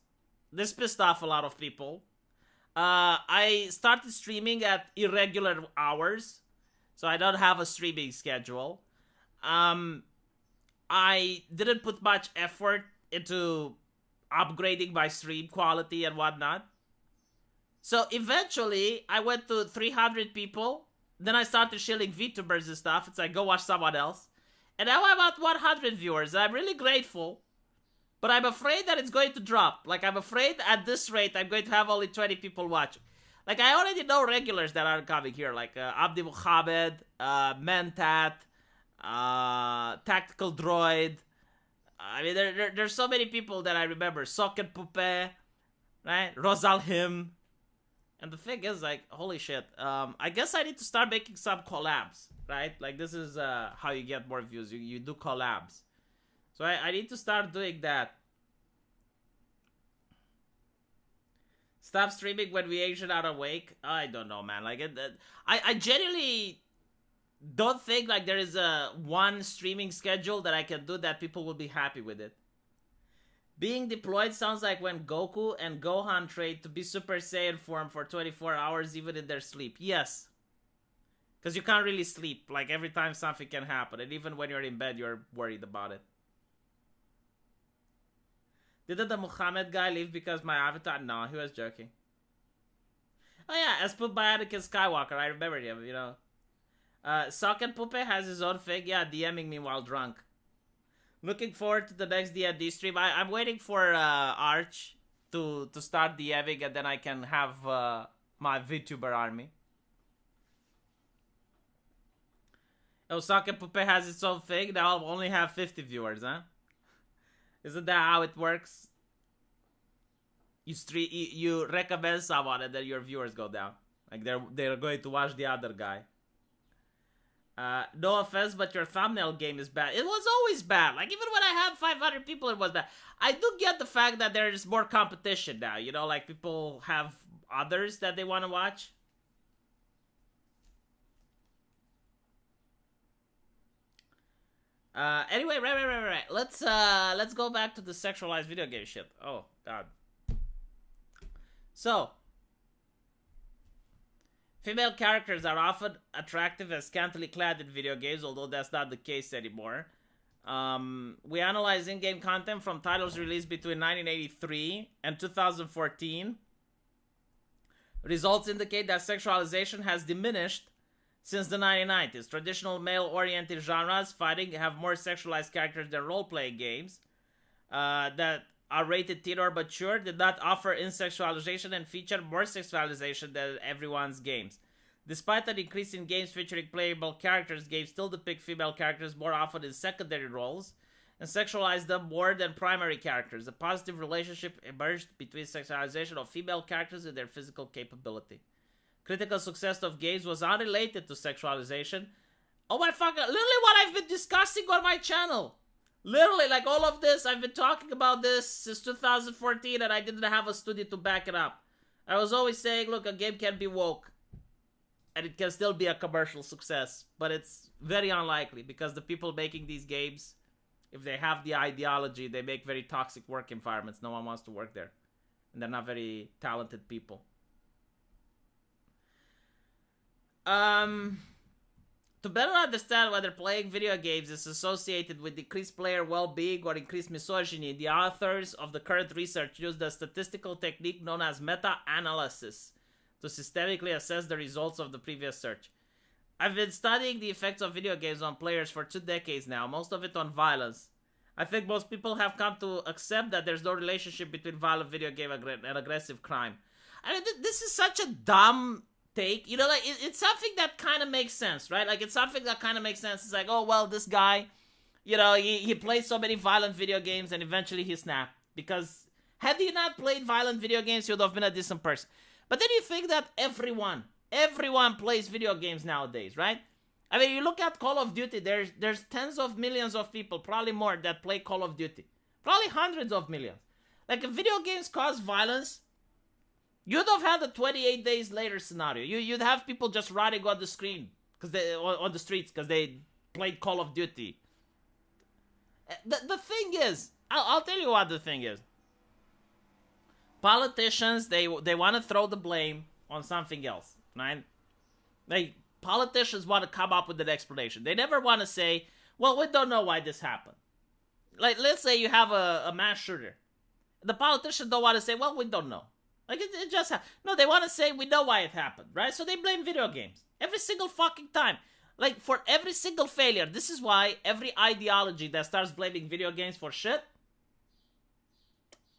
This pissed off a lot of people. I started streaming at irregular hours. So I don't have a streaming schedule. I didn't put much effort into upgrading my stream quality and whatnot. So eventually, I went to 300 people. Then I started shilling VTubers and stuff. It's like, go watch someone else. And now I'm at 100 viewers. I'm really grateful. But I'm afraid that it's going to drop. Like, I'm afraid at this rate, I'm going to have only 20 people watching. Like, I already know regulars that are coming here. Like, Abdi Muhammad, Mentat, Tactical Droid. I mean, there's so many people that I remember. Socket Pupe, right? Rosal Him. And the thing is, like, holy shit. I guess I need to start making some collabs, right? Like, this is how you get more views. You do collabs. So I need to start doing that. Stop streaming when we Asian are awake? I don't know, man. Like, I genuinely don't think like there is a one streaming schedule that I can do that people will be happy with it. Being deployed sounds like when Goku and Gohan trade to be Super Saiyan form for 24 hours even in their sleep. Yes. Because you can't really sleep. Like, every time something can happen. And even when you're in bed, you're worried about it. Didn't the Muhammad guy leave because my avatar? No, he was joking. Oh yeah, as put by Anakin Skywalker. I remember him, you know. Socket Pupe has his own thing. Yeah, DMing me while drunk. Looking forward to the next D&D stream. I'm waiting for Arch to start DMing, and then I can have my VTuber army. Oh, Socket Pupe has its own thing. Now I'll only have 50 viewers, huh? Isn't that how it works? You recommend someone, and then your viewers go down. Like, they're going to watch the other guy. No offense, but your thumbnail game is bad. It was always bad. Like, even when I had 500 people, it was bad. I do get the fact that there is more competition now. You know, like, people have others that they want to watch. Anyway, right. Let's go back to the sexualized video game shit. Oh, God. So, female characters are often attractive and scantily clad in video games, although that's not the case anymore. We analyze in-game content from titles released between 1983 and 2014. Results indicate that sexualization has diminished since the 1990s. Traditional male-oriented genres, fighting, have more sexualized characters than role-playing games that are rated teen or mature, did not offer in-sexualization and feature more sexualization than everyone's games. Despite an increase in games featuring playable characters, games still depict female characters more often in secondary roles and sexualize them more than primary characters. A positive relationship emerged between sexualization of female characters and their physical capability. Critical success of games was unrelated to sexualization. Oh my fucking... Literally what I've been discussing on my channel. Literally, like, all of this, I've been talking about this since 2014, and I didn't have a study to back it up. I was always saying, look, a game can be woke, and it can still be a commercial success, but it's very unlikely, because the people making these games, if they have the ideology, they make very toxic work environments. No one wants to work there, and they're not very talented people. To better understand whether playing video games is associated with decreased player well-being or increased misogyny, the authors of the current research used a statistical technique known as meta-analysis to systemically assess the results of the previous search. I've been studying the effects of video games on players for 2 decades now, most of it on violence. I think most people have come to accept that there's no relationship between violent video game and aggressive crime. I mean, this is such a dumb take, you know, like, it's something that kind of makes sense, right? Like, it's something that kind of makes sense. It's like, oh, well, this guy, you know, he played so many violent video games and eventually he snapped. Because had he not played violent video games, he would have been a decent person. But then you think that everyone plays video games nowadays, right? I mean, you look at Call of Duty, there's tens of millions of people, probably more, that play Call of Duty. Probably hundreds of millions. Like, if video games cause violence, you'd have had a 28 days later scenario. You'd have people just rotting on the screen, on the streets, because they played Call of Duty. The thing is, I'll tell you what the thing is. Politicians, they want to throw the blame on something else, right? Politicians want to come up with an explanation. They never want to say, well, we don't know why this happened. Like, let's say you have a mass shooter. The politicians don't want to say, well, we don't know. Like, it just happened. No, they want to say, we know why it happened, right? So they blame video games. Every single fucking time. Like, for every single failure. This is why every ideology that starts blaming video games for shit,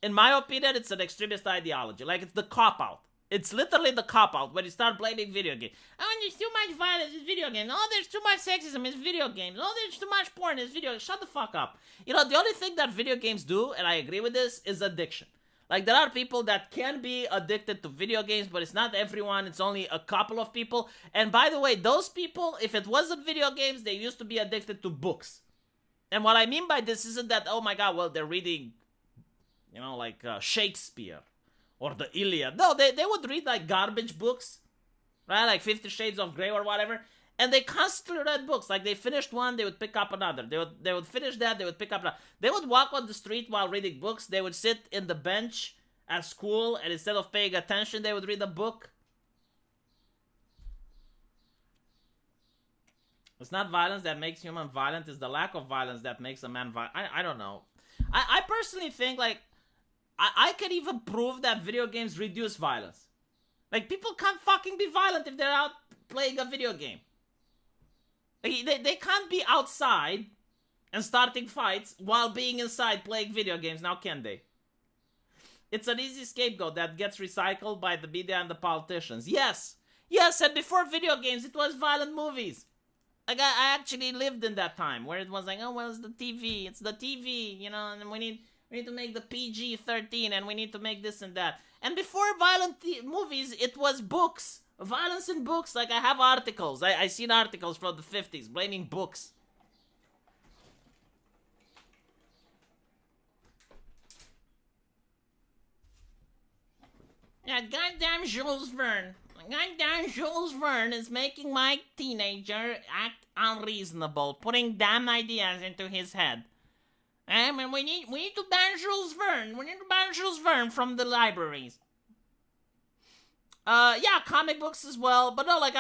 in my opinion, it's an extremist ideology. Like, it's the cop-out. It's literally the cop-out when you start blaming video games. Oh, there's too much violence, it's video games. Oh, there's too much sexism, it's video games. Oh, there's too much porn, it's video games. Shut the fuck up. You know, the only thing that video games do, and I agree with this, is addiction. Like, there are people that can be addicted to video games, but it's not everyone. It's only a couple of people. And by the way, those people, if it wasn't video games, they used to be addicted to books. And what I mean by this isn't that, oh my god, well, they're reading, you know, like Shakespeare or the Iliad. No, they would read like garbage books, right? Like 50 Shades of Grey or whatever. And they constantly read books. Like, they finished one, they would pick up another. They would finish that, they would pick up another. They would walk on the street while reading books. They would sit in the bench at school, and instead of paying attention, they would read a book. It's not violence that makes human violent. It's the lack of violence that makes a man violent. I don't know. I personally think, like, I can even prove that video games reduce violence. Like, people can't fucking be violent if they're out playing a video game. They can't be outside and starting fights while being inside playing video games, now can they? It's an easy scapegoat that gets recycled by the media and the politicians. Yes, and before video games, it was violent movies. Like, I actually lived in that time where it was like, oh, well, it's the TV, you know, and we need to make the PG-13, and we need to make this and that. And before violent movies, it was books. Violence in books. Like, I have articles. I seen articles from the 50s blaming books. Yeah, goddamn Jules Verne. Goddamn Jules Verne is making my teenager act unreasonable, putting damn ideas into his head. I mean, we need to ban Jules Verne. We need to ban Jules Verne from the libraries. Yeah, comic books as well, but no, like,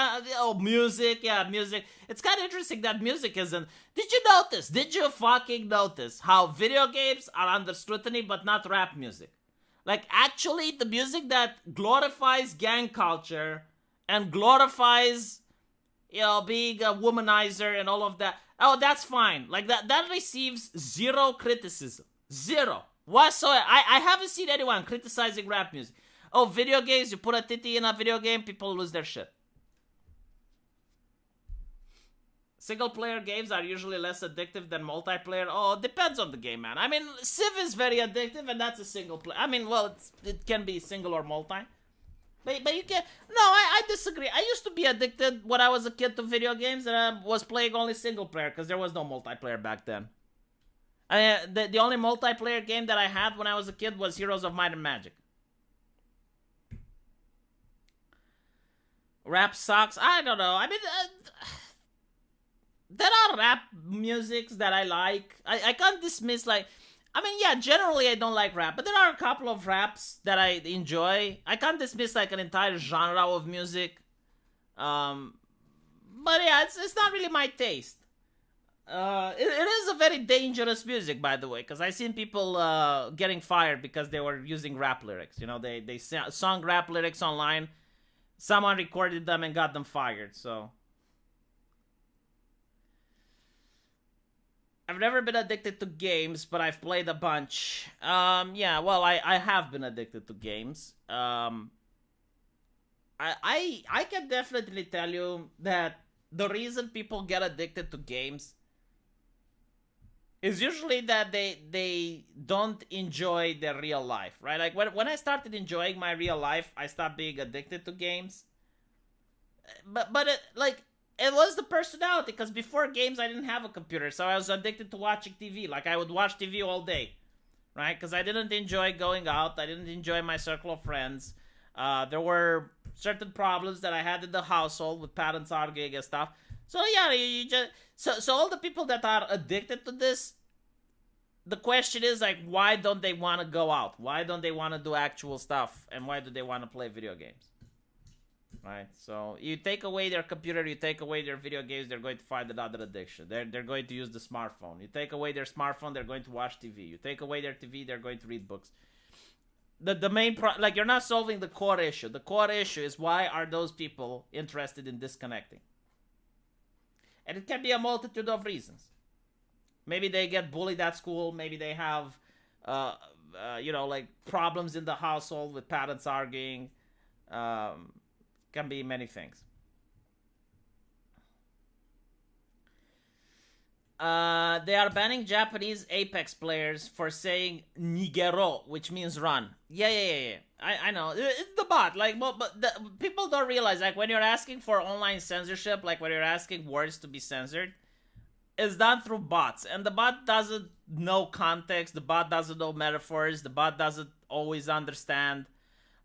music, yeah, music. It's kind of interesting that music isn't. Did you fucking notice how video games are under scrutiny, but not rap music? Like, actually, the music that glorifies gang culture and glorifies, you know, being a womanizer and all of that, oh, that's fine. Like, that receives zero criticism. Zero. Whatsoever. I haven't seen anyone criticizing rap music. Oh, video games, you put a titty in a video game, people lose their shit. Single-player games are usually less addictive than multiplayer. Oh, it depends on the game, man. I mean, Civ is very addictive, and that's a single-player. I mean, well, it can be single or multi. But you can't... No, I disagree. I used to be addicted when I was a kid to video games, and I was playing only single-player, because there was no multiplayer back then. The only multiplayer game that I had when I was a kid was Heroes of Might and Magic. Rap sucks. I don't know. I mean, there are rap musics that I like. I can't dismiss, like... I mean, yeah, generally I don't like rap, but there are a couple of raps that I enjoy. I can't dismiss, like, an entire genre of music. But But yeah, it's not really my taste. It is a very dangerous music, by the way, because I've seen people getting fired because they were using rap lyrics. You know, they sung rap lyrics online. Someone recorded them and got them fired. So I've never been addicted to games, but I've played a bunch. Yeah, well, I have been addicted to games. I can definitely tell you that the reason people get addicted to games is usually that they don't enjoy their real life, right? Like when I started enjoying my real life, I stopped being addicted to games. But it was the personality, because before games I didn't have a computer, so I was addicted to watching TV. Like I would watch TV all day, right? Because I didn't enjoy going out, I didn't enjoy my circle of friends. There were certain problems that I had in the household with parents arguing and stuff. So yeah, you just so all the people that are addicted to this, the question is like, why don't they want to go out? Why don't they want to do actual stuff? And why do they want to play video games? Right? So you take away their computer, you take away their video games, they're going to find another addiction. They're going to use the smartphone. You take away their smartphone, they're going to watch TV. You take away their TV, they're going to read books. The main like, you're not solving the core issue. The core issue is, why are those people interested in disconnecting? And it can be a multitude of reasons. Maybe they get bullied at school. Maybe they have, like problems in the household with parents arguing. Can be many things. They are banning Japanese Apex players for saying "nigero," which means run. Yeah. I know. It's the bot. Like, but people don't realize, like, when you're asking for online censorship, like when you're asking words to be censored, it's done through bots, and the bot doesn't know context. The bot doesn't know metaphors. The bot doesn't always understand.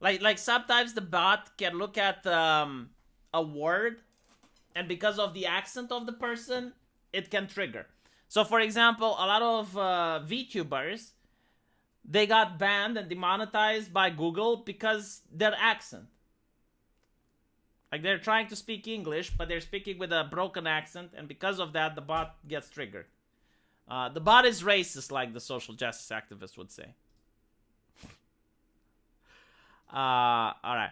Like sometimes the bot can look at a word, and because of the accent of the person, it can trigger. So, for example, a lot of VTubers, they got banned and demonetized by Google because their accent. Like, they're trying to speak English, but they're speaking with a broken accent, and because of that, the bot gets triggered. The bot is racist, like the social justice activists would say. Alright.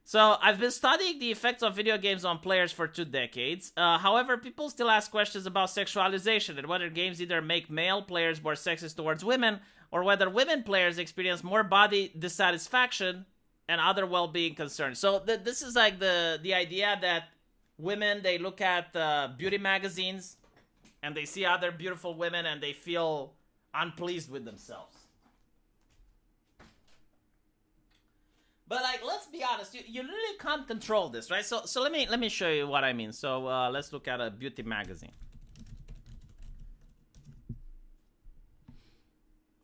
So, I've been studying the effects of video games on players for 2 decades. However, people still ask questions about sexualization and whether games either make male players more sexist towards women, or whether women players experience more body dissatisfaction and other well-being concerns. So, this is like the idea that women, they look at beauty magazines and they see other beautiful women and they feel unpleased with themselves. But, like, let's be honest, you really can't control this, right? So let me show you what I mean. So let's look at a beauty magazine.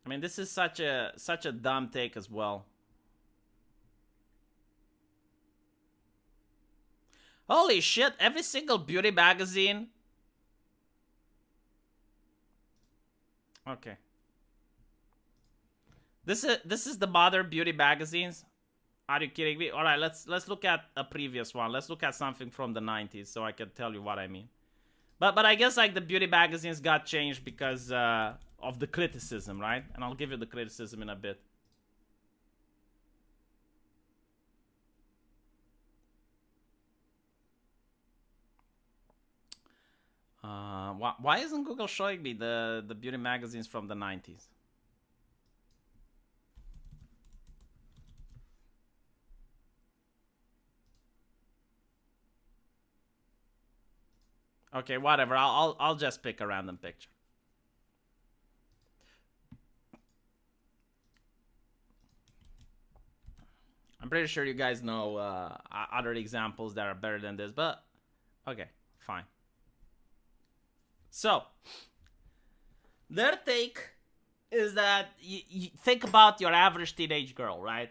I mean, this is such a dumb take as well. Holy shit! Every single beauty magazine. Okay. This is the modern beauty magazines. Are you kidding me? All right, let's look at a previous one. Let's look at something from the 90s so I can tell you what I mean. But I guess, like, the beauty magazines got changed because of the criticism, right? And I'll give you the criticism in a bit. Why isn't Google showing me the beauty magazines from the 90s? Okay, whatever. I'll just pick a random picture. I'm pretty sure you guys know other examples that are better than this, but okay, fine. So, their take is that you think about your average teenage girl, right?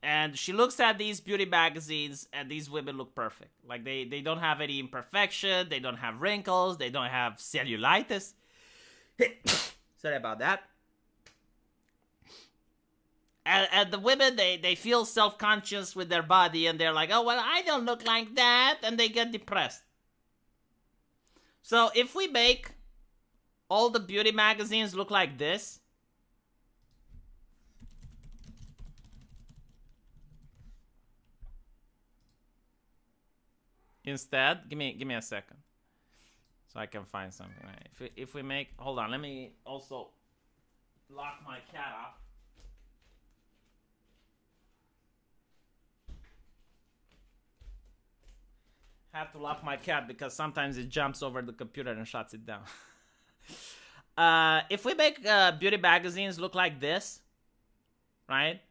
And she looks at these beauty magazines, and these women look perfect. Like, they don't have any imperfection, they don't have wrinkles, they don't have cellulitis. Sorry about that. And the women, they feel self-conscious with their body, and they're like, oh, well, I don't look like that, and they get depressed. So if we make all the beauty magazines look like this, instead, give me a second, so I can find something. Right? If we make, hold on, let me also lock my cat up. Have to lock my cat because sometimes it jumps over the computer and shuts it down. If we make beauty magazines look like this, right?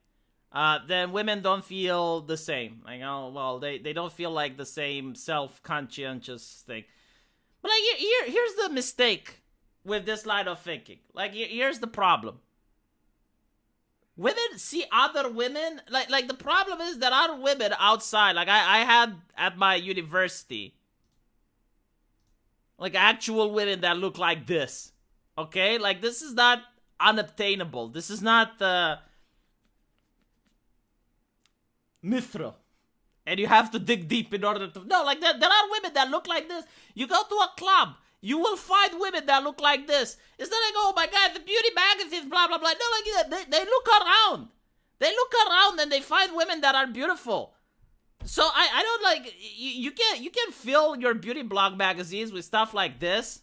Then women don't feel the same. Like, oh, well, they don't feel like the same self-conscientious thing. But like, here's the mistake with this line of thinking. Like, here's the problem. Women see other women, like the problem is that other women outside, like I had at my university, like actual women that look like this, okay? Like this is not unobtainable. This is not mithril. And you have to dig deep in order to, no, like there are women that look like this. You go to a club, you will find women that look like this. It's not like, oh my god, the beauty magazines, blah, blah, blah. No, like they look around. They look around and they find women that are beautiful. So I don't like, you can fill your beauty blog magazines with stuff like this.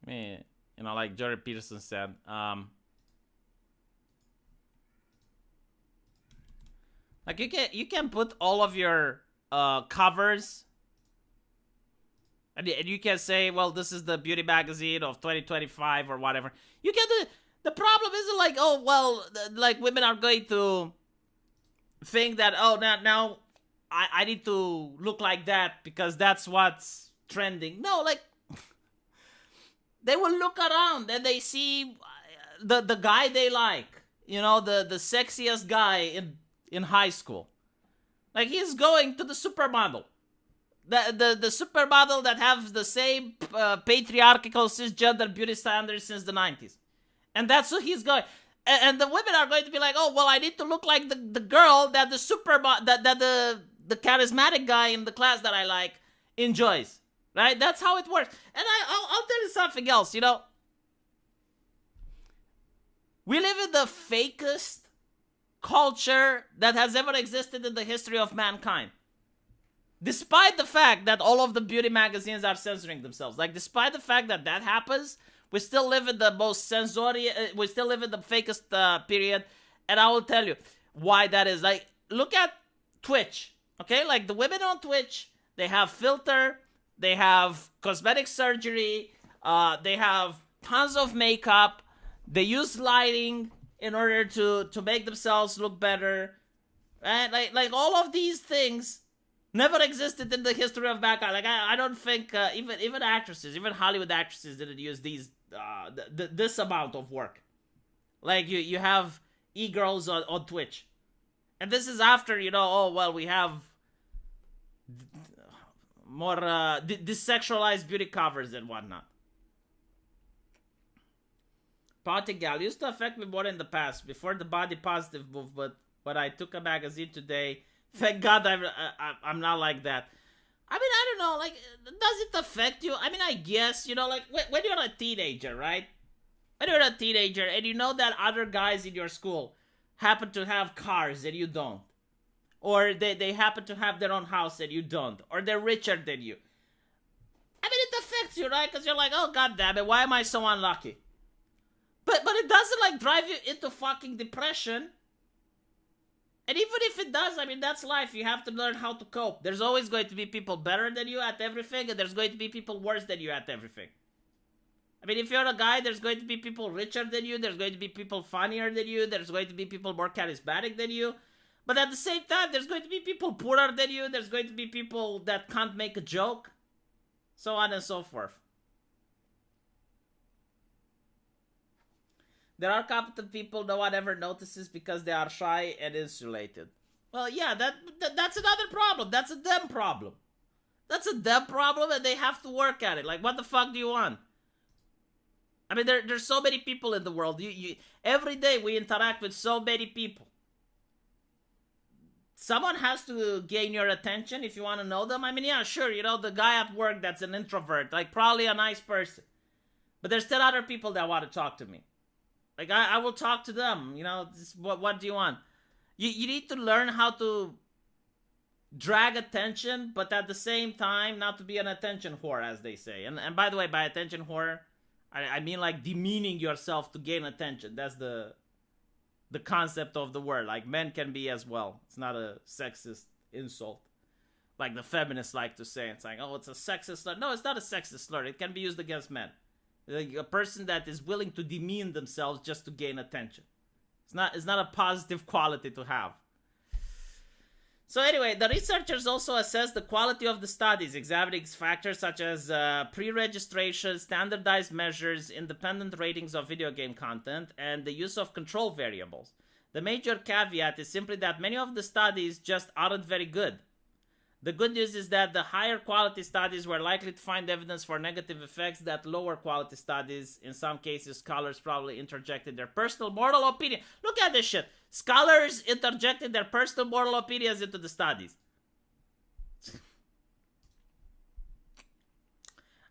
I mean, you know, like Jordan Peterson said, like you can put all of your covers, and you can say, well, this is the beauty magazine of 2025 or whatever. You can do it. The problem isn't like, oh well, like women are going to think that, oh now I need to look like that because that's what's trending. No, like they will look around and they see the guy they like, you know, the sexiest guy in high school. Like he's going to the supermodel. The supermodel that have the same patriarchal cisgender beauty standards since the 90s. And that's who he's going. And the women are going to be like, oh, well, I need to look like the girl that the charismatic guy in the class that I like enjoys. Right? That's how it works. And I'll tell you something else, you know. We live in the fakest culture that has ever existed in the history of mankind. Despite the fact that all of the beauty magazines are censoring themselves. Like, despite the fact that that happens, we still live in the most we still live in the fakest period. And I will tell you why that is. Like, look at Twitch. Okay? Like, the women on Twitch, they have filter, they have cosmetic surgery, they have tons of makeup, they use lighting in order to make themselves look better. And like all of these things never existed in the history of mankind. Like I don't think even actresses, even Hollywood actresses didn't use these this amount of work. Like you have e-girls on Twitch. And this is after, you know, oh well, we have more desexualized beauty covers and whatnot. Pottigal used to affect me more in the past, before the body positive movement, but I took a magazine today. Thank God I'm not like that. I mean, I don't know, like, does it affect you? I mean, I guess, you know, like, when you're a teenager, right? When you're a teenager and you know that other guys in your school happen to have cars and you don't. Or they happen to have their own house and you don't. Or they're richer than you. I mean, it affects you, right? Because you're like, oh, god damn it, why am I so unlucky? But it doesn't, like, drive you into fucking depression. And even if it does, I mean, that's life. You have to learn how to cope. There's always going to be people better than you at everything, and there's going to be people worse than you at everything. I mean, if you're a guy, there's going to be people richer than you, there's going to be people funnier than you, there's going to be people more charismatic than you. But at the same time, there's going to be people poorer than you, there's going to be people that can't make a joke, so on and so forth. There are competent people no one ever notices because they are shy and insulated. Well, yeah, that's another problem. That's a them problem. That's a them problem, and they have to work at it. Like, what the fuck do you want? I mean, there's so many people in the world. Every day we interact with so many people. Someone has to gain your attention if you want to know them. I mean, yeah, sure, the guy at work that's an introvert, like probably a nice person. But there's still other people that want to talk to me. Like, I will talk to them, what do you want? You need to learn how to drag attention, but at the same time, not to be an attention whore, as they say. And by the way, by attention whore, I mean like demeaning yourself to gain attention. That's the concept of the word. Like, men can be as well. It's not a sexist insult like the feminists like to say. It's like, oh, it's a sexist slur. No, it's not a sexist slur. It can be used against men. Like a person that is willing to demean themselves just to gain attention. It's not a positive quality to have. So anyway, the researchers also assessed the quality of the studies, examining factors such as pre-registration, standardized measures, independent ratings of video game content, and the use of control variables. The major caveat is simply that many of the studies just aren't very good. The good news is that the higher quality studies were likely to find evidence for negative effects that lower quality studies, in some cases, scholars probably interjected their personal moral opinion. Look at this shit. Scholars interjected their personal moral opinions into the studies.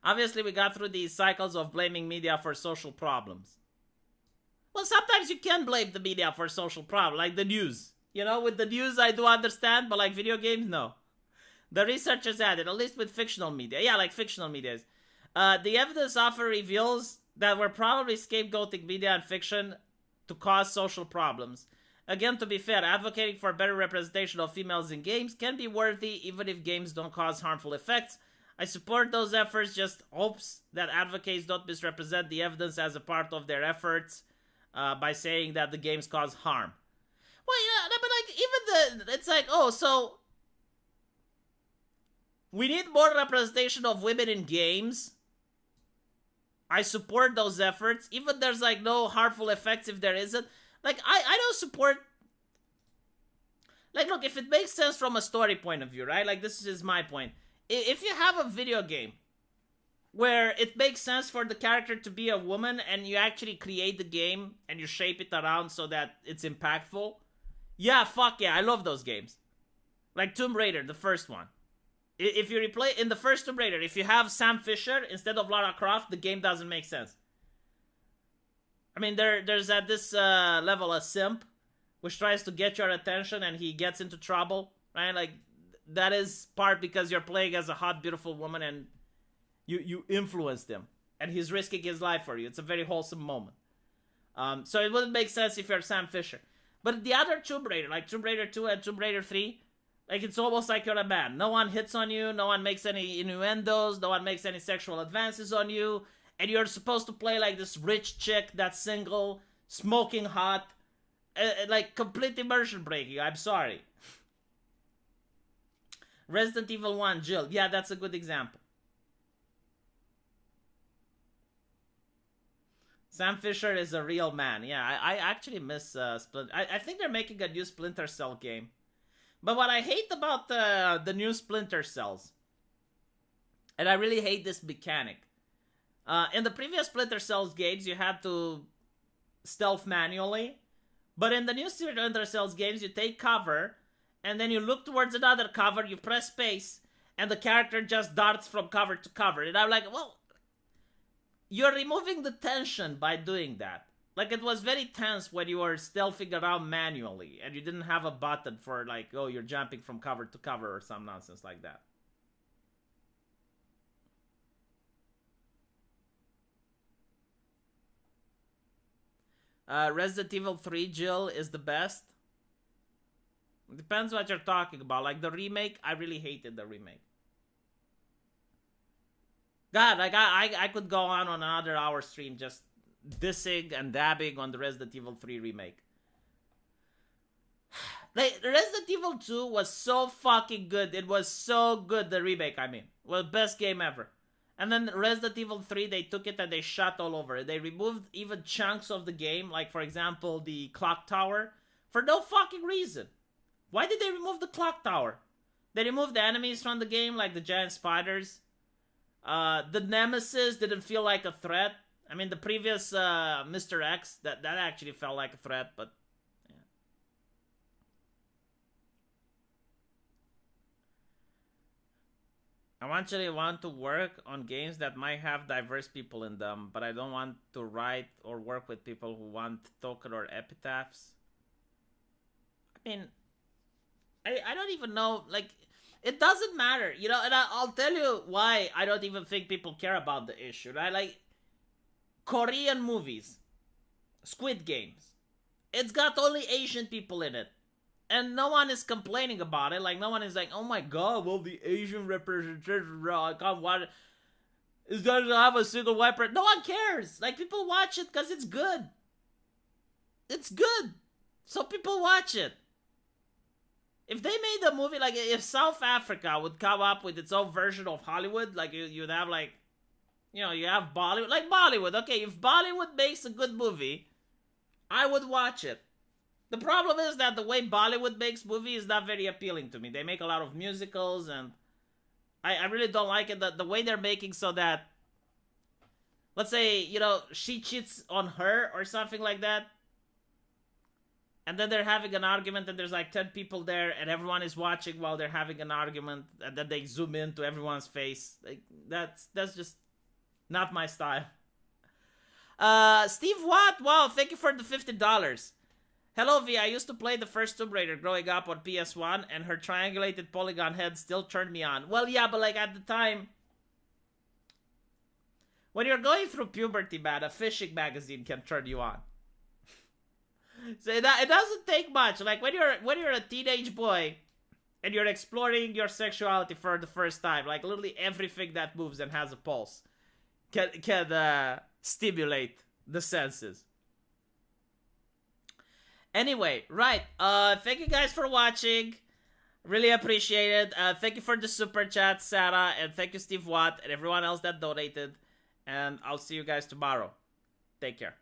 Obviously, we got through these cycles of blaming media for social problems. Well, sometimes you can blame the media for social problems, like the news. With the news I do understand, but like video games, no. The researchers added, at least with fictional media. Yeah, like fictional media. The evidence offered reveals that we're probably scapegoating media and fiction to cause social problems. Again, to be fair, advocating for better representation of females in games can be worthy even if games don't cause harmful effects. I support those efforts, just hopes that advocates don't misrepresent the evidence as a part of their efforts by saying that the games cause harm. Well, yeah, but like, it's like, oh, so we need more representation of women in games. I support those efforts. Even there's like no harmful effects if there isn't. Like, I don't support... Like, look, if it makes sense from a story point of view, right? Like, this is my point. If you have a video game where it makes sense for the character to be a woman and you actually create the game and you shape it around so that it's impactful, yeah, fuck yeah, I love those games. Like Tomb Raider, the first one. If you replay in the first Tomb Raider, if you have Sam Fisher instead of Lara Croft, the game doesn't make sense. I mean, there's at this level a simp which tries to get your attention and he gets into trouble, right? Like, that is part because you're playing as a hot, beautiful woman and you influenced him and he's risking his life for you. It's a very wholesome moment. So it wouldn't make sense if you're Sam Fisher. But the other Tomb Raider, like Tomb Raider 2 and Tomb Raider 3, like, it's almost like you're a man. No one hits on you, no one makes any innuendos, no one makes any sexual advances on you, and you're supposed to play like this rich chick that's single, smoking hot, like complete immersion breaking. I'm sorry. Resident Evil 1, Jill. Yeah, that's a good example. Sam Fisher is a real man. Yeah, I actually miss Splinter. I think they're making a new Splinter Cell game. But what I hate about the new Splinter Cells, and I really hate this mechanic. In the previous Splinter Cells games, you had to stealth manually. But in the new Splinter Cells games, you take cover, and then you look towards another cover, you press space, and the character just darts from cover to cover. And I'm like, well, you're removing the tension by doing that. Like, it was very tense when you were stealthing around manually, and you didn't have a button for, like, oh, you're jumping from cover to cover or some nonsense like that. Resident Evil 3, Jill, is the best. It depends what you're talking about. Like, the remake, I really hated the remake. God, like, I could go on another hour stream just dissing and dabbing on the Resident Evil 3 remake. Like, Resident Evil 2 was so fucking good. It was so good, the remake, I mean. Well, best game ever. And then Resident Evil 3, they took it and they shot all over it. They removed even chunks of the game, like, for example, the clock tower, for no fucking reason. Why did they remove the clock tower? They removed the enemies from the game, like the giant spiders. The Nemesis didn't feel like a threat. I mean, the previous Mr. X, that actually felt like a threat, but yeah. I actually want to work on games that might have diverse people in them, but I don't want to write or work with people who want token or epitaphs. I mean, I don't even know, like, it doesn't matter, you know, and I'll tell you why I don't even think people care about the issue, right? Like, Korean movies, Squid Games, it's got only Asian people in it. And no one is complaining about it. Like, no one is like, oh my god, well, the Asian representation, I can't watch it. It's gonna have a single white person. No one cares. Like, people watch it because it's good. It's good. So people watch it. If they made a movie, like, if South Africa would come up with its own version of Hollywood, like, you'd have, like, you know, you have Bollywood. Like, Bollywood. Okay, if Bollywood makes a good movie, I would watch it. The problem is that the way Bollywood makes movies is not very appealing to me. They make a lot of musicals, and I really don't like it. The way they're making so that, let's say, you know, she cheats on her or something like that, and then they're having an argument, and there's like 10 people there, and everyone is watching while they're having an argument, and then they zoom into everyone's face. Like, that's just not my style. Steve Watt, wow, thank you for the $50. Hello, V. I used to play the first Tomb Raider growing up on PS1, and her triangulated polygon head still turned me on. Well, yeah, but like at the time, when you're going through puberty, man, a fishing magazine can turn you on. So it doesn't take much. Like when you're a teenage boy and you're exploring your sexuality for the first time, like literally everything that moves and has a pulse can stimulate the senses. Anyway, right. Thank you guys for watching. Really appreciate it. Thank you for the super chat, Sarah, and thank you, Steve Watt, and everyone else that donated. And I'll see you guys tomorrow. Take care.